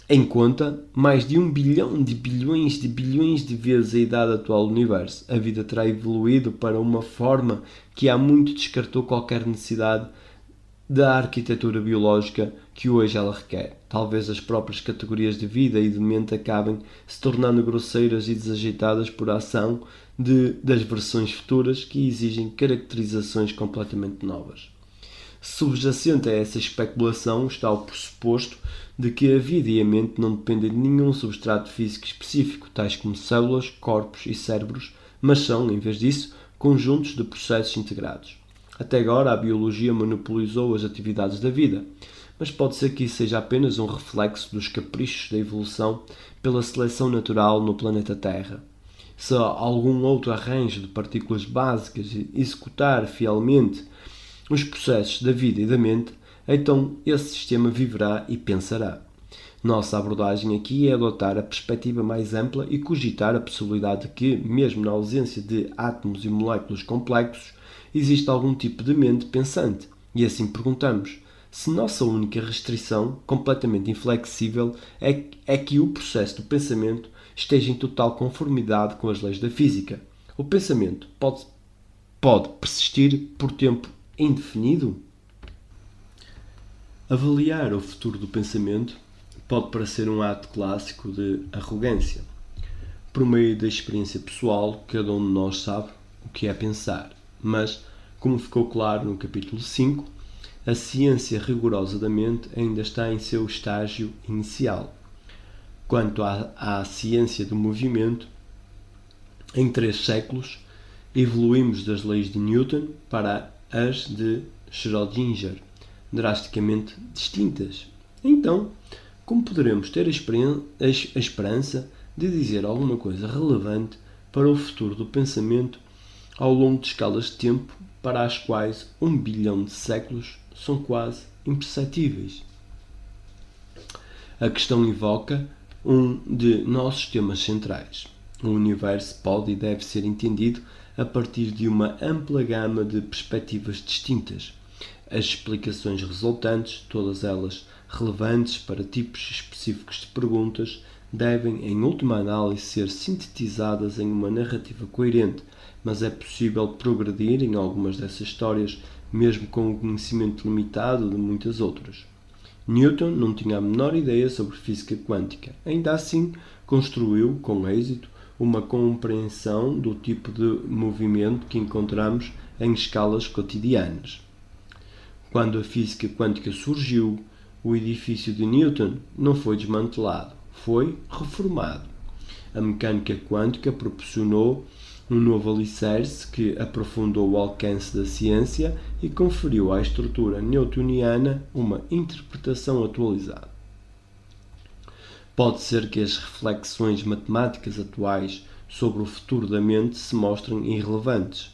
Speaker 1: em conta, mais de 1 bilhão de bilhões de vezes a idade atual do universo, a vida terá evoluído para uma forma que há muito descartou qualquer necessidade da arquitetura biológica que hoje ela requer. Talvez as próprias categorias de vida e de mente acabem se tornando grosseiras e desajeitadas por ação das versões futuras que exigem caracterizações completamente novas. Subjacente a essa especulação está o pressuposto de que a vida e a mente não dependem de nenhum substrato físico específico, tais como células, corpos e cérebros, mas são, em vez disso, conjuntos de processos integrados. Até agora, a biologia monopolizou as atividades da vida, mas pode ser que isso seja apenas um reflexo dos caprichos da evolução pela seleção natural no planeta Terra. Se algum outro arranjo de partículas básicas executar fielmente os processos da vida e da mente, então esse sistema viverá e pensará. Nossa abordagem aqui é adotar a perspectiva mais ampla e cogitar a possibilidade de que, mesmo na ausência de átomos e moléculas complexos, existe algum tipo de mente pensante. E assim perguntamos, se nossa única restrição, completamente inflexível, é que o processo do pensamento esteja em total conformidade com as leis da física. O pensamento pode persistir por tempo indefinido? Avaliar o futuro do pensamento pode parecer um ato clássico de arrogância. Por meio da experiência pessoal, cada um de nós sabe o que é pensar, mas, como ficou claro no capítulo 5, a ciência rigorosa da mente ainda está em seu estágio inicial. Quanto à ciência do movimento, em 3 séculos, evoluímos das leis de Newton para as de Schrödinger, drasticamente distintas. Então, como poderemos ter a esperança de dizer alguma coisa relevante para o futuro do pensamento ao longo de escalas de tempo para as quais 1 bilhão de séculos são quase imperceptíveis? A questão invoca um de nossos temas centrais. O universo pode e deve ser entendido a partir de uma ampla gama de perspectivas distintas. As explicações resultantes, todas elas relevantes para tipos específicos de perguntas, devem, em última análise, ser sintetizadas em uma narrativa coerente, mas é possível progredir em algumas dessas histórias, mesmo com o conhecimento limitado de muitas outras. Newton não tinha a menor ideia sobre física quântica. Ainda assim, construiu, com êxito, uma compreensão do tipo de movimento que encontramos em escalas cotidianas. Quando a física quântica surgiu, o edifício de Newton não foi desmantelado, foi reformado. A mecânica quântica proporcionou um novo alicerce que aprofundou o alcance da ciência e conferiu à estrutura newtoniana uma interpretação atualizada. Pode ser que as reflexões matemáticas atuais sobre o futuro da mente se mostrem irrelevantes.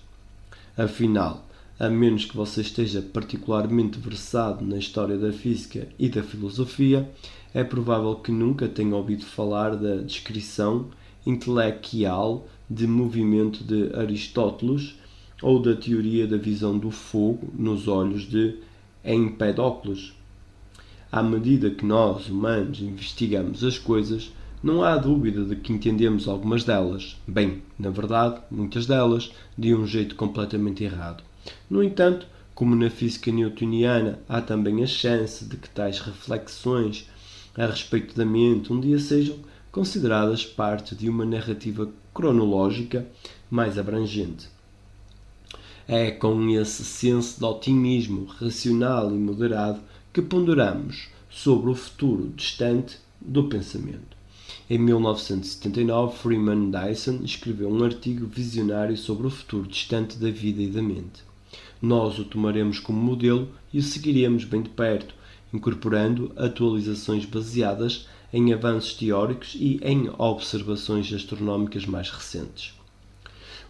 Speaker 1: Afinal, a menos que você esteja particularmente versado na história da física e da filosofia, é provável que nunca tenha ouvido falar da descrição intelectual de movimento de Aristóteles ou da teoria da visão do fogo nos olhos de Empédocles. À medida que nós, humanos, investigamos as coisas, não há dúvida de que entendemos algumas delas, bem, na verdade, muitas delas, de um jeito completamente errado. No entanto, como na física newtoniana, há também a chance de que tais reflexões a respeito da mente um dia sejam consideradas parte de uma narrativa cronológica mais abrangente. É com esse senso de otimismo racional e moderado que ponderamos sobre o futuro distante do pensamento. Em 1979, Freeman Dyson escreveu um artigo visionário sobre o futuro distante da vida e da mente. Nós o tomaremos como modelo e o seguiremos bem de perto, incorporando atualizações baseadas em avanços teóricos e em observações astronómicas mais recentes.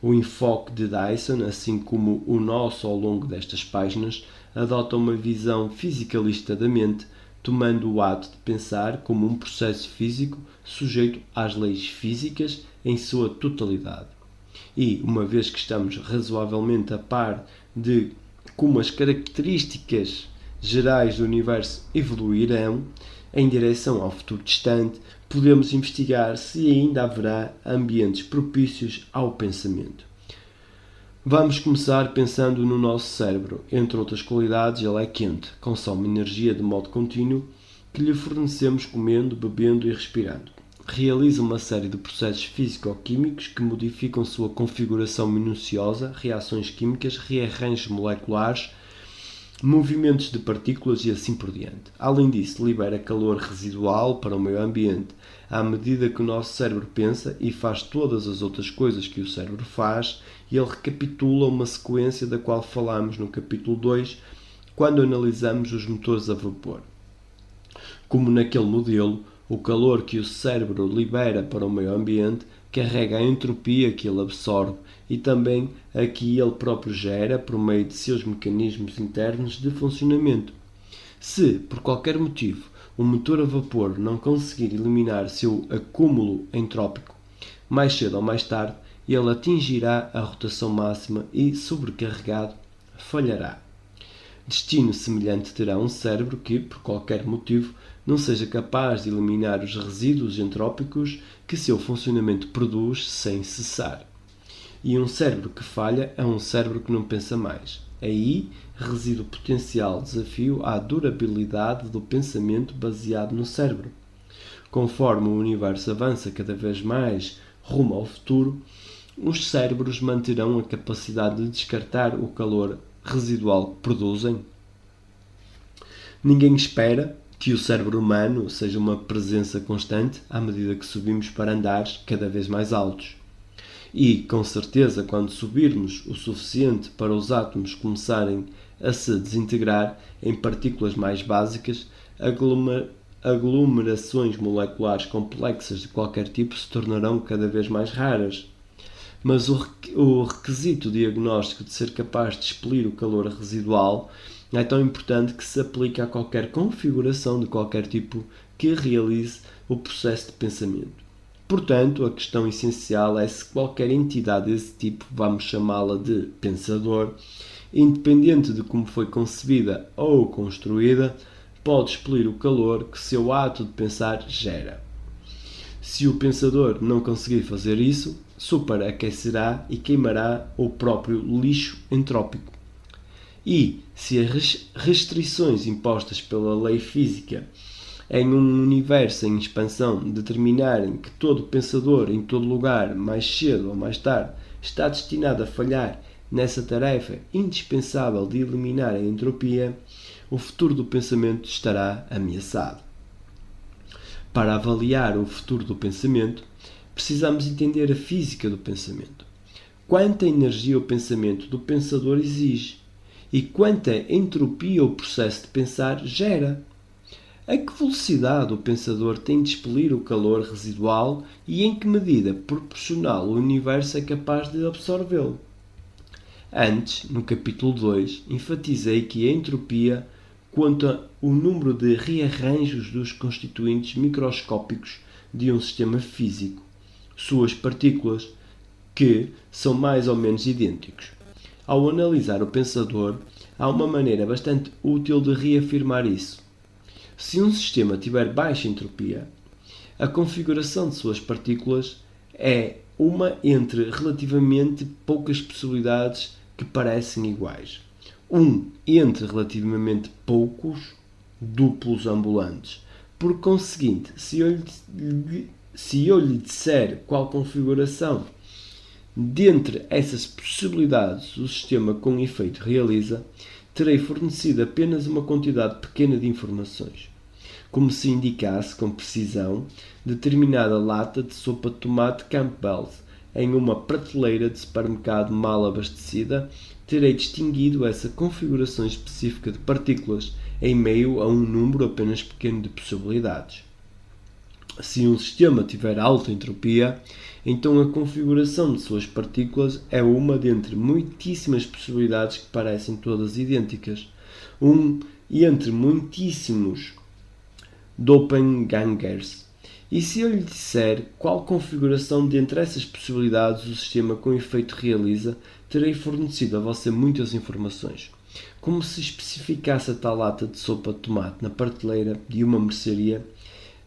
Speaker 1: O enfoque de Dyson, assim como o nosso ao longo destas páginas, adota uma visão fisicalista da mente, tomando o ato de pensar como um processo físico sujeito às leis físicas em sua totalidade. E, uma vez que estamos razoavelmente a par de como as características gerais do universo evoluirão em direção ao futuro distante, podemos investigar se ainda haverá ambientes propícios ao pensamento. Vamos começar pensando no nosso cérebro. Entre outras qualidades, ele é quente, consome energia de modo contínuo que lhe fornecemos comendo, bebendo e respirando. Realiza uma série de processos físico-químicos que modificam sua configuração minuciosa, reações químicas, rearranjos moleculares, movimentos de partículas e assim por diante. Além disso, libera calor residual para o meio ambiente. À medida que o nosso cérebro pensa e faz todas as outras coisas que o cérebro faz, ele recapitula uma sequência da qual falámos no capítulo 2, quando analisamos os motores a vapor. Como naquele modelo, o calor que o cérebro libera para o meio ambiente carrega a entropia que ele absorve e também a que ele próprio gera por meio de seus mecanismos internos de funcionamento. Se, por qualquer motivo, o motor a vapor não conseguir eliminar seu acúmulo entrópico, mais cedo ou mais tarde, ele atingirá a rotação máxima e, sobrecarregado, falhará. Destino semelhante terá um cérebro que, por qualquer motivo, não seja capaz de eliminar os resíduos entrópicos que seu funcionamento produz sem cessar. E um cérebro que falha é um cérebro que não pensa mais. Aí reside o potencial desafio à durabilidade do pensamento baseado no cérebro. Conforme o universo avança cada vez mais rumo ao futuro, os cérebros manterão a capacidade de descartar o calor residual que produzem. Ninguém espera que o cérebro humano seja uma presença constante à medida que subimos para andares cada vez mais altos. E, com certeza, quando subirmos o suficiente para os átomos começarem a se desintegrar em partículas mais básicas, aglomerações moleculares complexas de qualquer tipo se tornarão cada vez mais raras. Mas o requisito diagnóstico de ser capaz de expelir o calor residual é tão importante que se aplica a qualquer configuração de qualquer tipo que realize o processo de pensamento. Portanto, a questão essencial é se qualquer entidade desse tipo, vamos chamá-la de pensador, independente de como foi concebida ou construída, pode expelir o calor que seu ato de pensar gera. Se o pensador não conseguir fazer isso, superaquecerá e queimará o próprio lixo entrópico. E, se as restrições impostas pela lei física em um universo em expansão determinarem que todo pensador em todo lugar, mais cedo ou mais tarde, está destinado a falhar nessa tarefa indispensável de eliminar a entropia, o futuro do pensamento estará ameaçado. Para avaliar o futuro do pensamento, precisamos entender a física do pensamento. Quanta energia o pensamento do pensador exige e quanta entropia o processo de pensar gera. A que velocidade o pensador tem de expelir o calor residual e em que medida proporcional o universo é capaz de absorvê-lo. Antes, no capítulo 2, enfatizei que a entropia conta o número de rearranjos dos constituintes microscópicos de um sistema físico, suas partículas, que são mais ou menos idênticos. Ao analisar o pensador, há uma maneira bastante útil de reafirmar isso. Se um sistema tiver baixa entropia, a configuração de suas partículas é uma entre relativamente poucas possibilidades que parecem iguais. Entre relativamente poucos duplos ambulantes. Por conseguinte, se eu lhe disser qual configuração dentre essas possibilidades o sistema com efeito realiza, terei fornecido apenas uma quantidade pequena de informações. Como se indicasse com precisão determinada lata de sopa de tomate Campbell's em uma prateleira de supermercado mal abastecida, terei distinguido essa configuração específica de partículas em meio a um número apenas pequeno de possibilidades. Se um sistema tiver alta entropia, então a configuração de suas partículas é uma dentre muitíssimas possibilidades que parecem todas idênticas. Entre muitíssimos doppelgangers. E se eu lhe disser qual configuração dentre essas possibilidades o sistema com efeito realiza, terei fornecido a você muitas informações. Como se especificasse a tal lata de sopa de tomate na prateleira de uma mercearia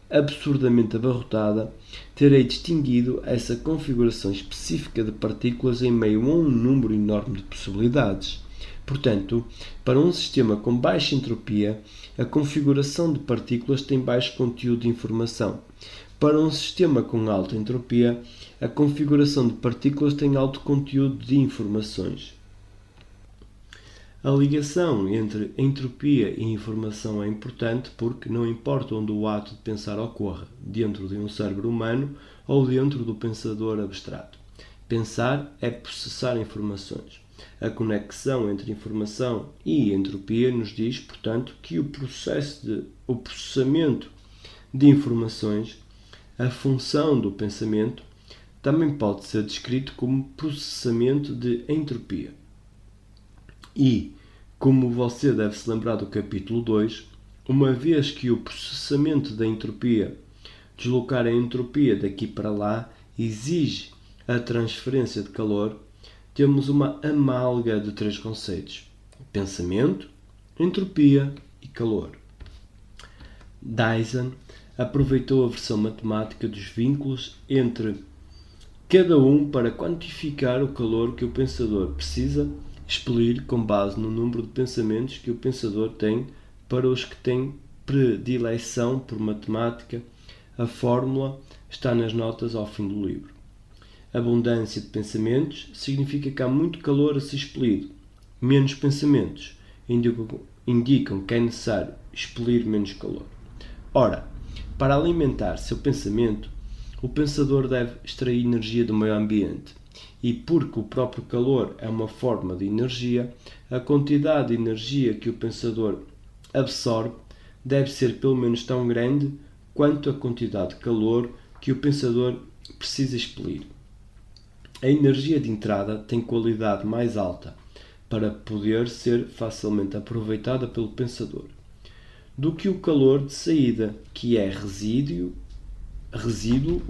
Speaker 1: absurdamente abarrotada, terei distinguido essa configuração específica de partículas em meio a um número enorme de possibilidades. Portanto, para um sistema com baixa entropia, a configuração de partículas tem baixo conteúdo de informação. Para um sistema com alta entropia, a configuração de partículas tem alto conteúdo de informações. A ligação entre entropia e informação é importante porque não importa onde o ato de pensar ocorra, dentro de um cérebro humano ou dentro do pensador abstrato. Pensar é processar informações. A conexão entre informação e entropia nos diz, portanto, que o processamento de informações, a função do pensamento, também pode ser descrito como processamento de entropia. E, como você deve se lembrar do capítulo 2, uma vez que o processamento da entropia, deslocar a entropia daqui para lá, exige a transferência de calor, temos uma amálgama de três conceitos: pensamento, entropia e calor. Dyson aproveitou a versão matemática dos vínculos entre cada um para quantificar o calor que o pensador precisa expelir com base no número de pensamentos que o pensador tem. Para os que têm predileção por matemática, a fórmula está nas notas ao fim do livro. Abundância de pensamentos significa que há muito calor a ser expelido. Menos pensamentos indicam que é necessário expelir menos calor. Ora, para alimentar seu pensamento, o pensador deve extrair energia do meio ambiente. E porque o próprio calor é uma forma de energia, a quantidade de energia que o pensador absorve deve ser pelo menos tão grande quanto a quantidade de calor que o pensador precisa expelir. A energia de entrada tem qualidade mais alta para poder ser facilmente aproveitada pelo pensador do que o calor de saída, que é resíduo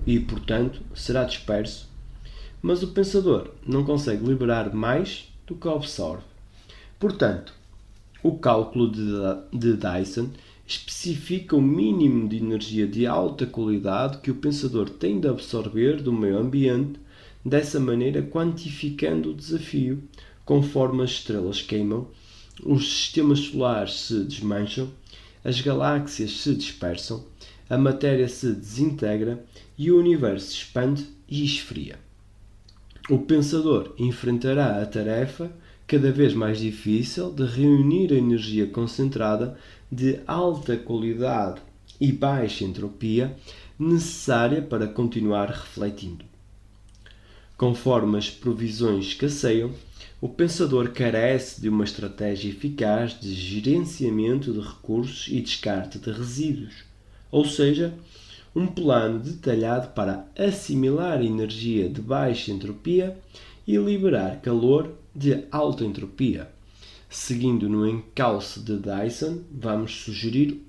Speaker 1: e, portanto, será disperso, mas o pensador não consegue liberar mais do que absorve. Portanto, o cálculo de Dyson especifica o mínimo de energia de alta qualidade que o pensador tem de absorver do meio ambiente, dessa maneira quantificando o desafio. Conforme as estrelas queimam, os sistemas solares se desmancham, as galáxias se dispersam, a matéria se desintegra e o universo se expande e esfria. O pensador enfrentará a tarefa cada vez mais difícil de reunir a energia concentrada de alta qualidade e baixa entropia necessária para continuar refletindo. Conforme as provisões escasseiam, o pensador carece de uma estratégia eficaz de gerenciamento de recursos e descarte de resíduos, ou seja, um plano detalhado para assimilar energia de baixa entropia e liberar calor de alta entropia. Seguindo no encalço de Dyson, vamos sugerir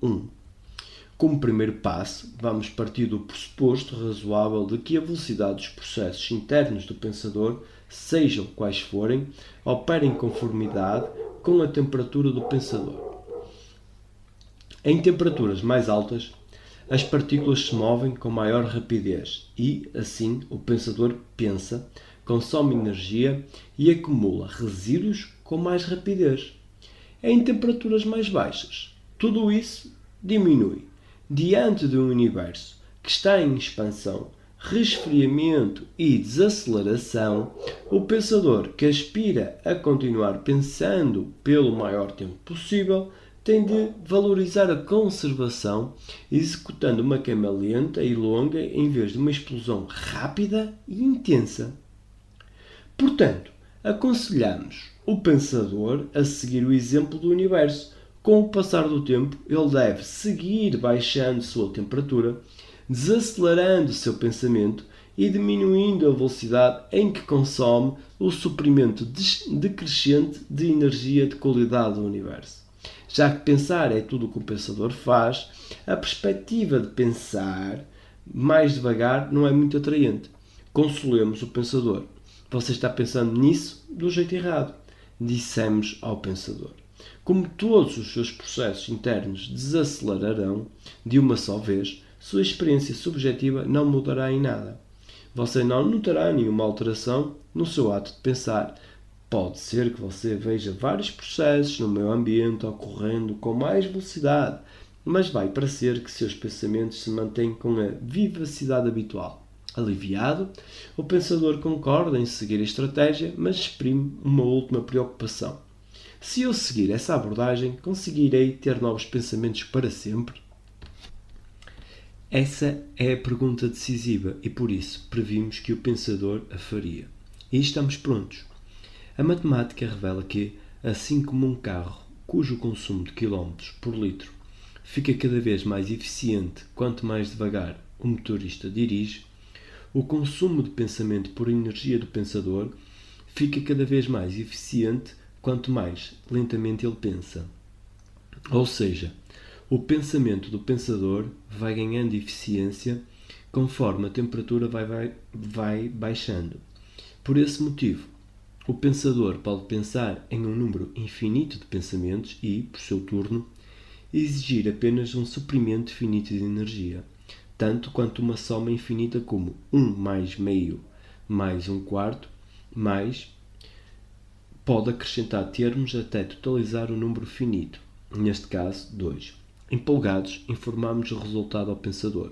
Speaker 1: Como primeiro passo, vamos partir do pressuposto razoável de que a velocidade dos processos internos do pensador sejam quais forem, opera em conformidade com a temperatura do pensador. Em temperaturas mais altas, as partículas se movem com maior rapidez e, assim, o pensador pensa, consome energia e acumula resíduos com mais rapidez. Em temperaturas mais baixas, tudo isso diminui. Diante de um universo que está em expansão, resfriamento e desaceleração, o pensador que aspira a continuar pensando pelo maior tempo possível tem de valorizar a conservação, executando uma queima lenta e longa em vez de uma explosão rápida e intensa. Portanto, aconselhamos o pensador a seguir o exemplo do universo. Com o passar do tempo, ele deve seguir baixando sua temperatura, desacelerando seu pensamento e diminuindo a velocidade em que consome o suprimento decrescente de energia de qualidade do universo. Já que pensar é tudo o que o pensador faz, a perspectiva de pensar mais devagar não é muito atraente. Consolemos o pensador. Você está pensando nisso do jeito errado. Dissemos ao pensador. Como todos os seus processos internos desacelerarão de uma só vez, sua experiência subjetiva não mudará em nada. Você não notará nenhuma alteração no seu ato de pensar. Pode ser que você veja vários processos no meio ambiente ocorrendo com mais velocidade, mas vai parecer que seus pensamentos se mantêm com a vivacidade habitual. Aliviado, o pensador concorda em seguir a estratégia, mas exprime uma última preocupação. Se eu seguir essa abordagem, conseguirei ter novos pensamentos para sempre? Essa é a pergunta decisiva e por isso previmos que o pensador a faria. E estamos prontos. A matemática revela que, assim como um carro cujo consumo de quilómetros por litro fica cada vez mais eficiente quanto mais devagar o motorista dirige, o consumo de pensamento por energia do pensador fica cada vez mais eficiente quanto mais lentamente ele pensa. Ou seja, o pensamento do pensador vai ganhando eficiência conforme a temperatura vai baixando. Por esse motivo, o pensador pode pensar em um número infinito de pensamentos e, por seu turno, exigir apenas um suprimento finito de energia, tanto quanto uma soma infinita como 1 mais meio mais 1/4, mais pode acrescentar termos até totalizar o número finito, neste caso 2. Empolgados, informamos o resultado ao pensador.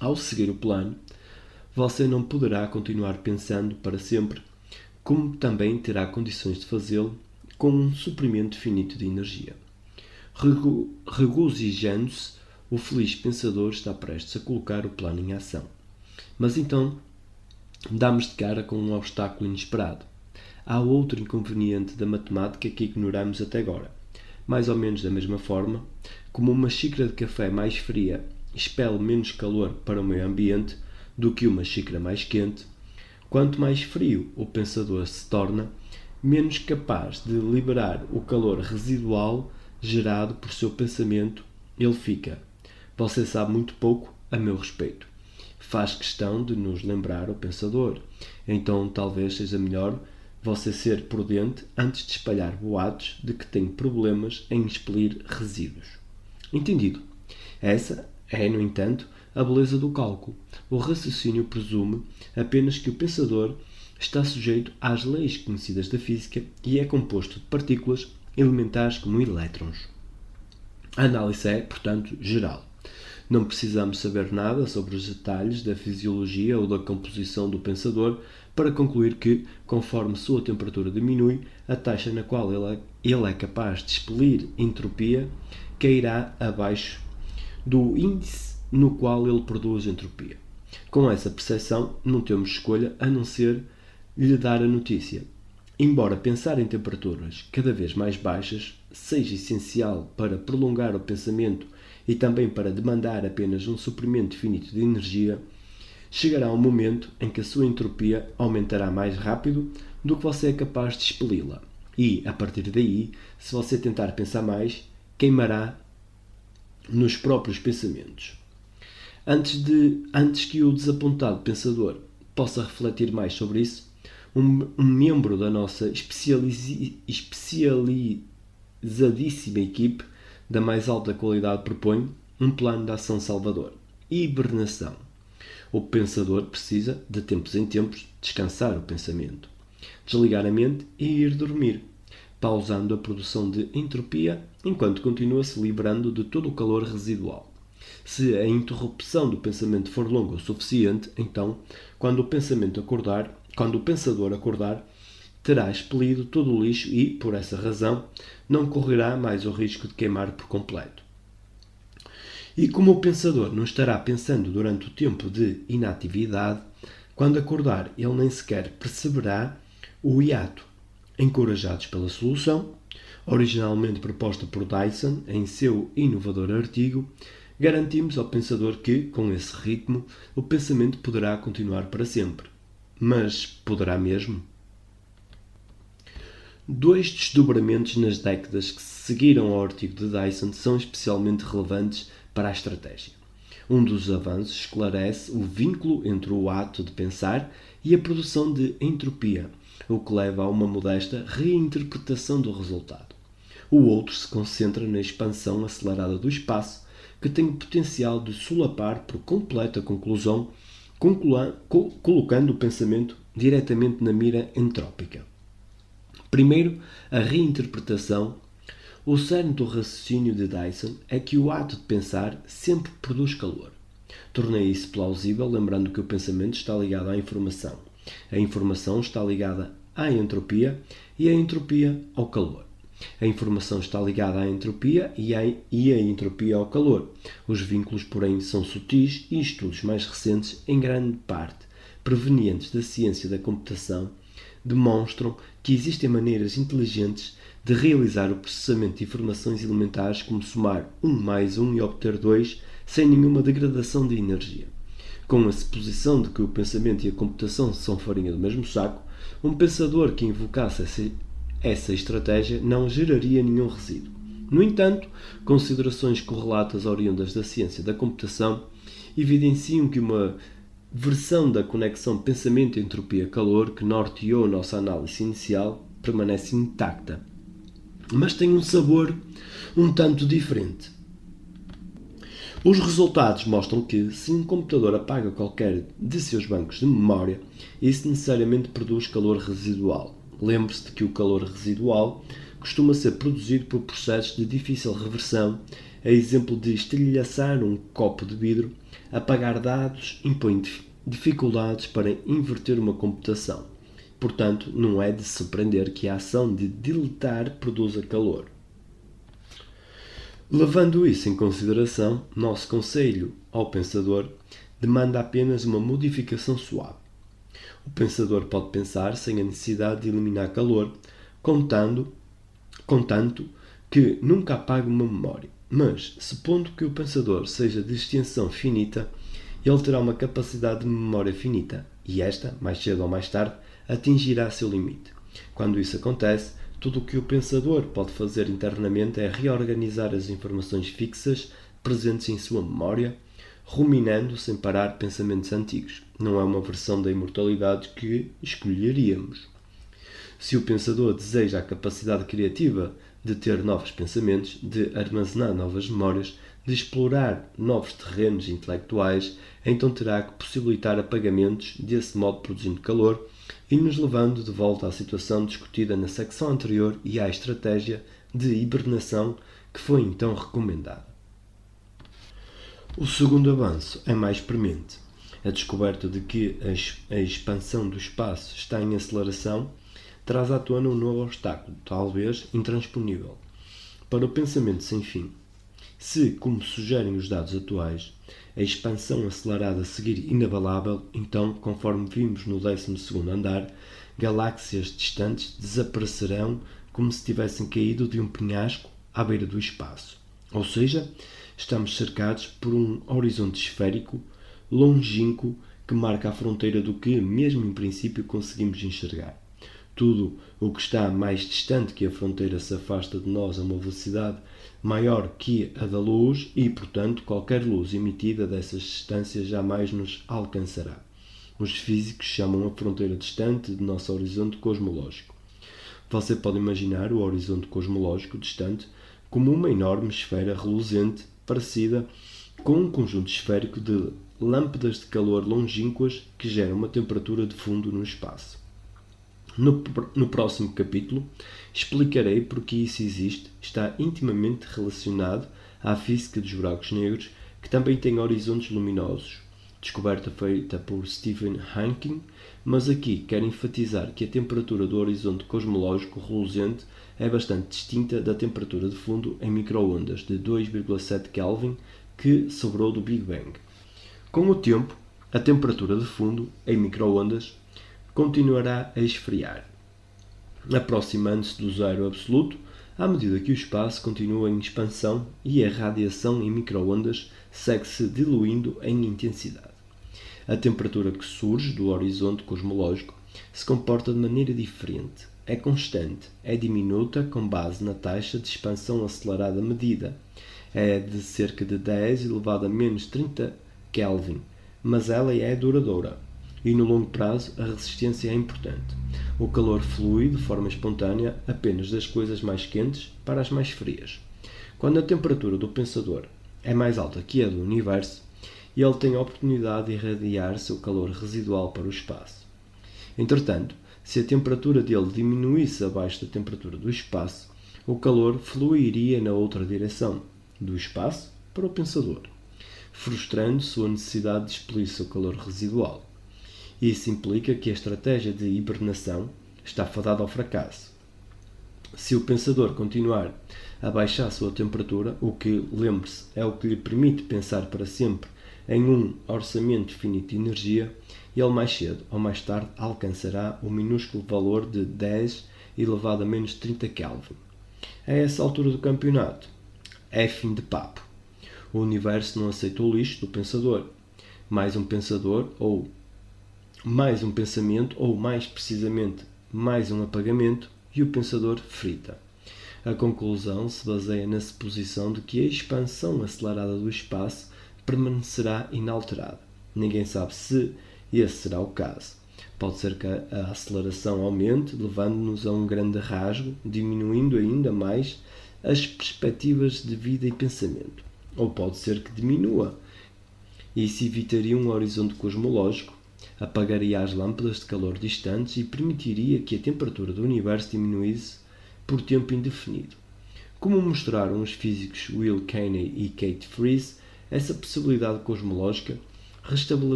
Speaker 1: Ao seguir o plano, você não poderá continuar pensando para sempre, como também terá condições de fazê-lo com um suprimento finito de energia. Regozijando-se, o feliz pensador está prestes a colocar o plano em ação. Mas então, damos de cara com um obstáculo inesperado. Há outro inconveniente da matemática que ignoramos até agora. Mais ou menos da mesma forma, como uma xícara de café mais fria expele menos calor para o meio ambiente do que uma xícara mais quente, quanto mais frio o pensador se torna, menos capaz de liberar o calor residual gerado por seu pensamento ele fica. Você sabe muito pouco a meu respeito. Faz questão de nos lembrar o pensador. Então talvez seja melhor você ser prudente antes de espalhar boatos de que tem problemas em expelir resíduos. Entendido? Essa é, no entanto, a beleza do cálculo. O raciocínio presume apenas que o pensador está sujeito às leis conhecidas da física e é composto de partículas elementares como elétrons. A análise é, portanto, geral. Não precisamos saber nada sobre os detalhes da fisiologia ou da composição do pensador para concluir que, conforme sua temperatura diminui, a taxa na qual ele é capaz de expelir entropia cairá abaixo do índice no qual ele produz entropia. Com essa percepção, não temos escolha a não ser lhe dar a notícia. Embora pensar em temperaturas cada vez mais baixas seja essencial para prolongar o pensamento e também para demandar apenas um suprimento finito de energia, chegará um momento em que a sua entropia aumentará mais rápido do que você é capaz de expeli-la. E, a partir daí, se você tentar pensar mais, queimará nos próprios pensamentos. Antes que o desapontado pensador possa refletir mais sobre isso, Um membro da nossa especializadíssima equipe da mais alta qualidade propõe um plano de ação salvador. Hibernação. O pensador precisa, de tempos em tempos, descansar o pensamento, desligar a mente e ir dormir, pausando a produção de entropia enquanto continua se livrando de todo o calor residual. Se a interrupção do pensamento for longa o suficiente, então, quando o pensador acordar, terá expelido todo o lixo e, por essa razão, não correrá mais o risco de queimar por completo. E como o pensador não estará pensando durante o tempo de inatividade, quando acordar ele nem sequer perceberá o hiato. Encorajados pela solução, originalmente proposta por Dyson em seu inovador artigo, garantimos ao pensador que, com esse ritmo, o pensamento poderá continuar para sempre. Mas poderá mesmo? Dois desdobramentos nas décadas que seguiram ao artigo de Dyson são especialmente relevantes para a estratégia. Um dos avanços esclarece o vínculo entre o ato de pensar e a produção de entropia, o que leva a uma modesta reinterpretação do resultado. O outro se concentra na expansão acelerada do espaço, que tem o potencial de solapar por completo a conclusão, colocando o pensamento diretamente na mira entrópica. Primeiro, a reinterpretação. O cerne do raciocínio de Dyson é que o ato de pensar sempre produz calor. Tornei isso plausível lembrando que o pensamento está ligado à informação. A informação está ligada à entropia e a entropia ao calor. A informação está ligada à entropia e a entropia ao calor. Os vínculos, porém, são sutis e estudos mais recentes, em grande parte provenientes da ciência da computação, demonstram que existem maneiras inteligentes de realizar o processamento de informações elementares como somar 1 mais 1 e obter 2 sem nenhuma degradação de energia. Com a suposição de que o pensamento e a computação são farinha do mesmo saco, um pensador que invocasse essa estratégia não geraria nenhum resíduo. No entanto, considerações correlatas oriundas da ciência da computação evidenciam que uma versão da conexão pensamento-entropia-calor que norteou nossa análise inicial permanece intacta, mas tem um sabor um tanto diferente. Os resultados mostram que, se um computador apaga qualquer de seus bancos de memória, isso necessariamente produz calor residual. Lembre-se de que o calor residual costuma ser produzido por processos de difícil reversão, a exemplo de estilhaçar um copo de vidro. Apagar dados impõe dificuldades para inverter uma computação. Portanto, não é de se surpreender que a ação de deletar produza calor. Levando isso em consideração, nosso conselho ao pensador demanda apenas uma modificação suave. O pensador pode pensar sem a necessidade de eliminar calor, contanto que nunca apague uma memória. Mas, supondo que o pensador seja de extensão finita, ele terá uma capacidade de memória finita, e esta, mais cedo ou mais tarde, atingirá seu limite. Quando isso acontece, tudo o que o pensador pode fazer internamente é reorganizar as informações fixas presentes em sua memória, ruminando sem parar pensamentos antigos. Não é uma versão da imortalidade que escolheríamos. Se o pensador deseja a capacidade criativa de ter novos pensamentos, de armazenar novas memórias, de explorar novos terrenos intelectuais, então terá que possibilitar apagamentos, desse modo produzindo calor e nos levando de volta à situação discutida na secção anterior e à estratégia de hibernação que foi então recomendada. O segundo avanço é mais premente. A descoberta de que a expansão do espaço está em aceleração traz à tona um novo obstáculo, talvez intransponível, para o pensamento sem fim. Se, como sugerem os dados atuais, a expansão acelerada seguir inabalável, então, conforme vimos no 12º andar, galáxias distantes desaparecerão como se tivessem caído de um penhasco à beira do espaço. Ou seja, estamos cercados por um horizonte esférico, longínquo, que marca a fronteira do que, mesmo em princípio, conseguimos enxergar. Tudo o que está mais distante que a fronteira se afasta de nós a uma velocidade maior que a da luz e, portanto, qualquer luz emitida dessas distâncias jamais nos alcançará. Os físicos chamam a fronteira distante do nosso horizonte cosmológico. Você pode imaginar o horizonte cosmológico distante como uma enorme esfera reluzente parecida com um conjunto esférico de lâmpadas de calor longínquas que geram uma temperatura de fundo no espaço. No próximo capítulo, explicarei porque isso existe, está intimamente relacionado à física dos buracos negros, que também tem horizontes luminosos, descoberta feita por Stephen Hawking, mas aqui quero enfatizar que a temperatura do horizonte cosmológico reluzente é bastante distinta da temperatura de fundo em microondas de 2,7 Kelvin que sobrou do Big Bang. Com o tempo, a temperatura de fundo em microondas continuará a esfriar, aproximando-se do zero absoluto à medida que o espaço continua em expansão e a radiação em microondas segue-se diluindo em intensidade. A temperatura que surge do horizonte cosmológico se comporta de maneira diferente. É constante, é diminuta com base na taxa de expansão acelerada medida. É de cerca de 10 elevado a menos 30 Kelvin, mas ela é duradoura. E no longo prazo a resistência é importante. O calor flui de forma espontânea apenas das coisas mais quentes para as mais frias. Quando a temperatura do pensador é mais alta que a do universo, ele tem a oportunidade de irradiar seu calor residual para o espaço. Entretanto, se a temperatura dele diminuísse abaixo da temperatura do espaço, o calor fluiria na outra direção, do espaço para o pensador, frustrando sua necessidade de expelir seu calor residual. Isso implica que a estratégia de hibernação está fadada ao fracasso. Se o pensador continuar a baixar a sua temperatura, o que, lembre-se, é o que lhe permite pensar para sempre em um orçamento finito de energia, ele mais cedo ou mais tarde alcançará o minúsculo valor de 10 elevado a menos 30 Kelvin. A essa altura do campeonato, é fim de papo. O universo não aceita o lixo do pensador. Mais um pensador ou mais um pensamento, ou mais precisamente, mais um apagamento, e o pensador frita. A conclusão se baseia na suposição de que a expansão acelerada do espaço permanecerá inalterada. Ninguém sabe se esse será o caso. Pode ser que a aceleração aumente, levando-nos a um grande rasgo, diminuindo ainda mais as perspectivas de vida e pensamento. Ou pode ser que diminua. Isso evitaria um horizonte cosmológico, apagaria as lâmpadas de calor distantes e permitiria que a temperatura do universo diminuísse por tempo indefinido. Como mostraram os físicos Will Caney e Kate Freese, essa possibilidade cosmológica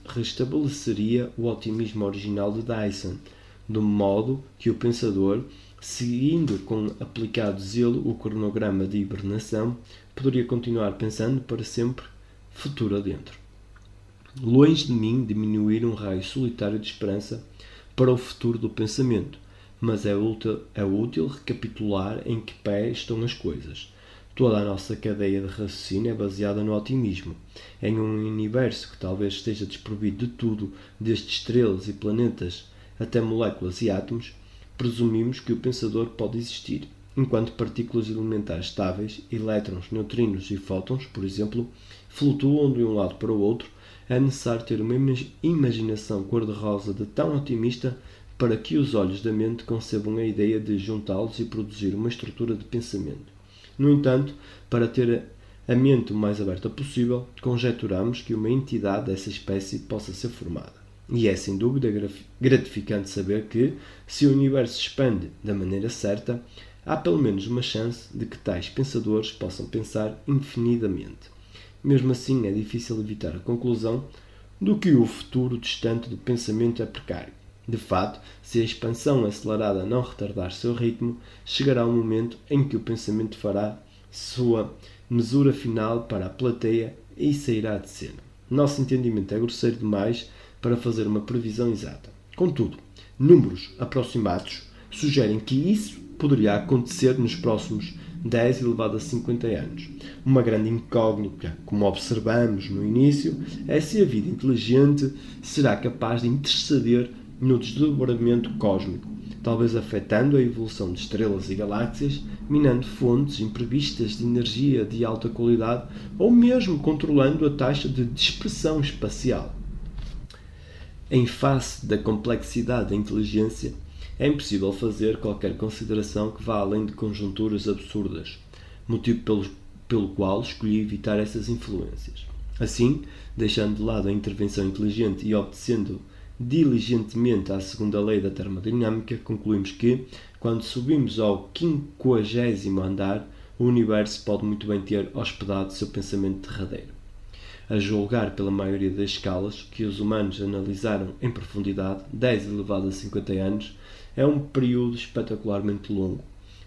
Speaker 1: restabeleceria o otimismo original de Dyson, do modo que o pensador, seguindo com aplicado zelo o cronograma de hibernação, poderia continuar pensando para sempre futuro adentro. Longe de mim diminuir um raio solitário de esperança para o futuro do pensamento, mas é útil recapitular em que pé estão as coisas. Toda a nossa cadeia de raciocínio é baseada no otimismo. Em um universo que talvez esteja desprovido de tudo, desde estrelas e planetas até moléculas e átomos, presumimos que o pensador pode existir, enquanto partículas elementares estáveis, elétrons, neutrinos e fótons, por exemplo, flutuam de um lado para o outro. É necessário ter uma imaginação cor-de-rosa de tão otimista para que os olhos da mente concebam a ideia de juntá-los e produzir uma estrutura de pensamento. No entanto, para ter a mente o mais aberta possível, conjeturamos que uma entidade dessa espécie possa ser formada. E é sem dúvida gratificante saber que, se o universo se expande da maneira certa, há pelo menos uma chance de que tais pensadores possam pensar infinitamente. Mesmo assim, é difícil evitar a conclusão de que o futuro distante do pensamento é precário. De fato, se a expansão acelerada não retardar seu ritmo, chegará um momento em que o pensamento fará sua mesura final para a plateia e sairá de cena. Nosso entendimento é grosseiro demais para fazer uma previsão exata. Contudo, números aproximados sugerem que isso poderia acontecer nos próximos 10 elevado a 50 anos. Uma grande incógnita, como observamos no início, é se a vida inteligente será capaz de interceder no desdobramento cósmico, talvez afetando a evolução de estrelas e galáxias, minando fontes imprevistas de energia de alta qualidade ou mesmo controlando a taxa de dispersão espacial. Em face da complexidade da inteligência, é impossível fazer qualquer consideração que vá além de conjunturas absurdas, motivo pelo qual escolhi evitar essas influências. Assim, deixando de lado a intervenção inteligente e obedecendo diligentemente à segunda lei da termodinâmica, concluímos que, quando subimos ao 50º andar, o universo pode muito bem ter hospedado seu pensamento derradeiro. A julgar pela maioria das escalas que os humanos analisaram em profundidade, 10 elevado a 50 anos é um período espetacularmente longo.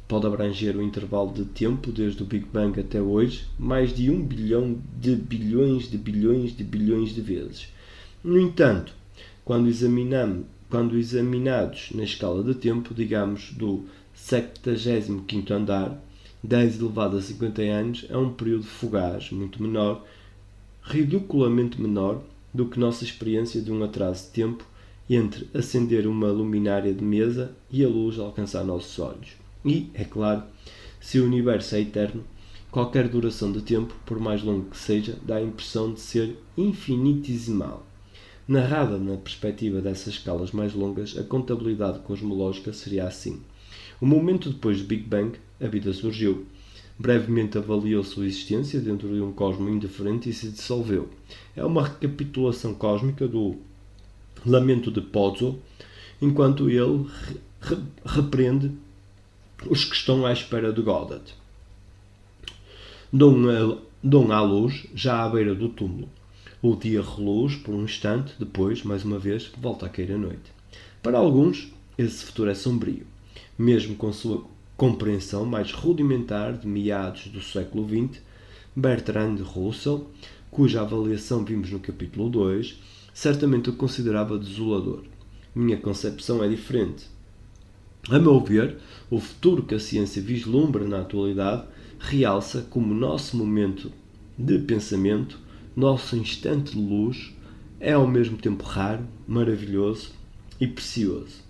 Speaker 1: Pode abranger o intervalo de tempo desde o Big Bang até hoje mais de 1 bilhão de bilhões de bilhões de bilhões de vezes. No entanto, quando examinados na escala de tempo, digamos do 75º andar, 10 elevado a 50 anos é um período fugaz, muito menor, ridiculamente menor do que nossa experiência de um atraso de tempo entre acender uma luminária de mesa e a luz alcançar nossos olhos. E, é claro, se o universo é eterno, qualquer duração de tempo, por mais longo que seja, dá a impressão de ser infinitesimal. Narrada na perspectiva dessas escalas mais longas, a contabilidade cosmológica seria assim. Um momento depois do Big Bang, a vida surgiu. Brevemente avaliou sua existência dentro de um cosmo indiferente e se dissolveu. É uma recapitulação cósmica do lamento de Pozzo, enquanto ele repreende os que estão à espera de Godot. Dão à luz, já à beira do túmulo. O dia reluz por um instante, depois, mais uma vez, volta a cair a noite. Para alguns, esse futuro é sombrio. Mesmo com sua compreensão mais rudimentar de meados do século XX, Bertrand Russell, cuja avaliação vimos no capítulo 2, certamente o considerava desolador. Minha concepção é diferente. A meu ver, o futuro que a ciência vislumbra na atualidade realça como nosso momento de pensamento, nosso instante de luz, é ao mesmo tempo raro, maravilhoso e precioso.